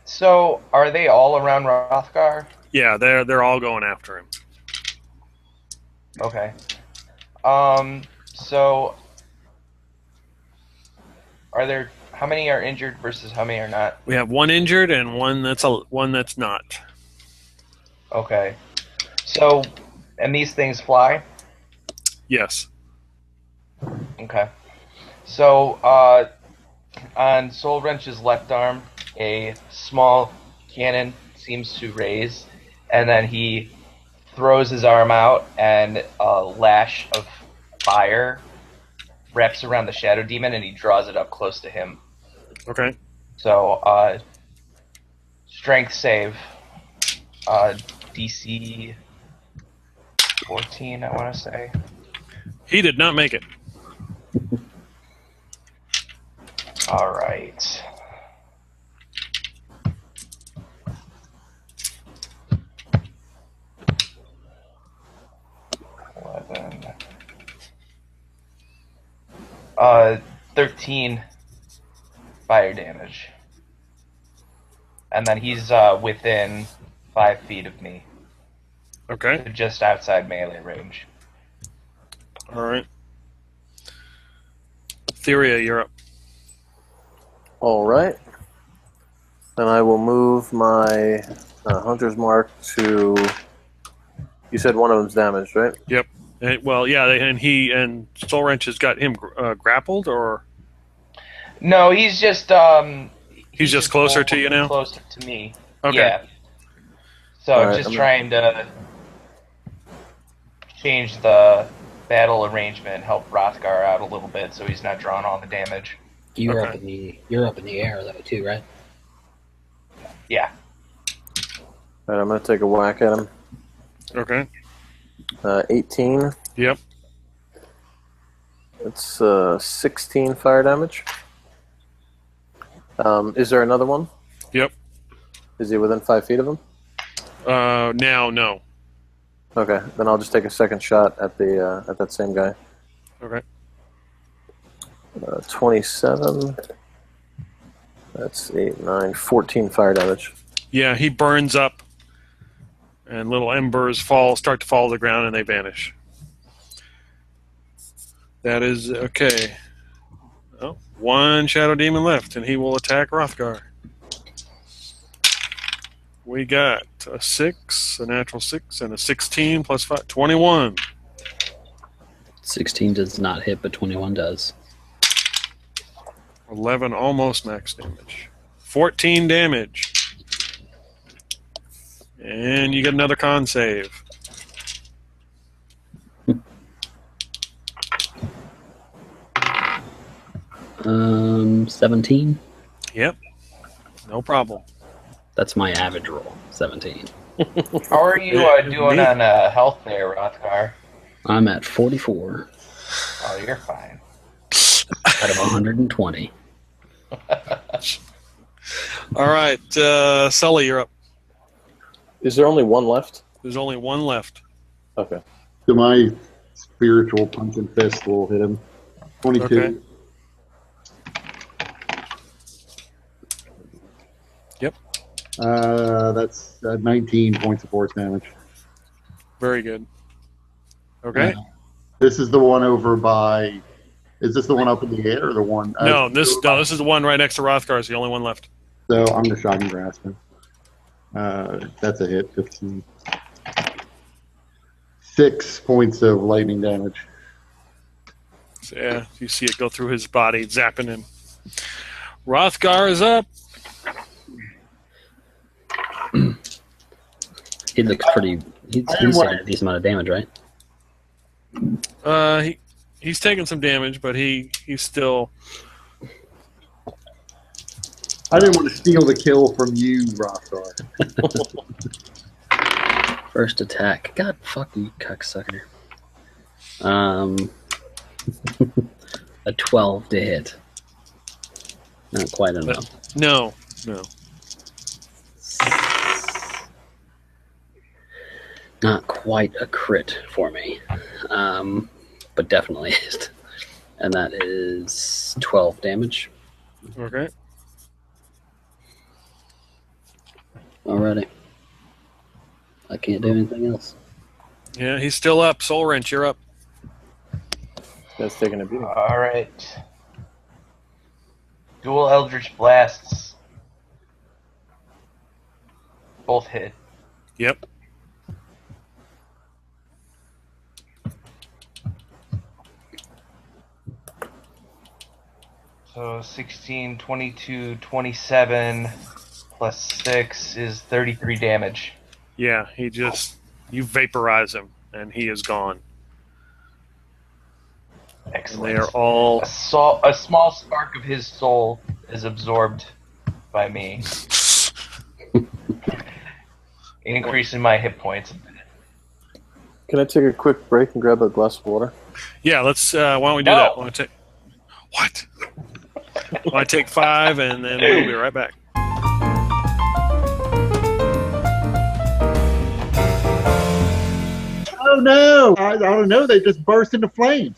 So are they all around Rothgar?
Yeah, they're all going after him.
Okay. So are there how many are injured versus how many are not?
We have 1 injured and one that's not.
Okay. So and these things fly?
Yes.
Okay. So on Soul Wrench's left arm, a small cannon seems to raise, and then he throws his arm out, and a lash of fire wraps around the shadow demon, and he draws it up close to him.
Okay.
So, strength save, DC 14, I want to say.
He did not make it.
All right. $11. 13 fire damage. And then he's within 5 feet of me.
Okay.
Just outside melee range.
All right. Theria, you're up.
All right. Then I will move my Hunter's Mark to. You said one of them's damaged, right?
Yep. Well, yeah, and Soul Wrench has got him grappled, or
No, he's just
he's just closer to you now.
Closer to me.
Okay.
Yeah. So
All right,
just trying to change the battle arrangement, help Rothgar out a little bit, so he's not drawing all the damage.
You're
Okay.
up in the air though too, right?
Yeah.
All right, I'm going to take a whack at him.
Okay.
18.
Yep.
It's 16 fire damage. Is there another one?
Yep.
Is he within 5 feet of him?
Now, no.
Okay, then I'll just take a second shot at the at that same guy.
Okay.
27. That's 8, 9, 14 fire damage.
Yeah, he burns up, and little embers start to fall to the ground, and they vanish. That is okay. Oh, one Shadow Demon left, and he will attack Rothgar. We got a 6, a natural 6, and a 16 plus 5, 21.
16 does not hit, but 21 does.
11 almost max damage. 14 damage. And you get another con save.
17.
Yep. No problem.
That's my average roll. 17.
How are you doing
Neat.
on health there, Rothgar?
I'm at 44
Oh, you're fine.
out of 120.
All right, Sully, you're up.
Is there only one left?
There's only one left.
Okay.
So my spiritual punching fist will hit him. 22.
Okay. Yep.
That's 19 points of force damage.
Very good. Okay.
This is the one over by. Is this the one up in the air or the one?
No, this is the one right next to Rothgar. It's the only one left.
So I'm going to shocking grasp him. That's a hit. 15. 6 points of lightning damage.
So, yeah, you see it go through his body, zapping him. Rothgar is up.
He looks pretty. He's taking a decent amount of damage, right?
He's taking some damage, but he's still.
I didn't want to steal the kill from you, Rothgar.
First attack. God, fuck you, cocksucker. A 12 to hit. Not quite enough.
No.
Not quite a crit for me. But definitely is. And that is 12 damage.
Okay.
Alrighty. I can't do anything else.
Yeah, he's still up. Soul Wrench, you're up.
That's taking a beating.
All right. Dual Eldritch Blasts. Both hit.
Yep.
So 16, 22, 27 plus 6 is 33 damage.
Yeah, you vaporize him, and he is gone. And
Excellent.
they are all.
A small spark of his soul is absorbed by me, increasing my hit points.
Can I take a quick break and grab a glass of water?
Yeah, let's. Why don't we do
No.
that? Why don't we take? What? I take 5, and then we'll be right back.
Oh no! I don't know. They just burst into flames.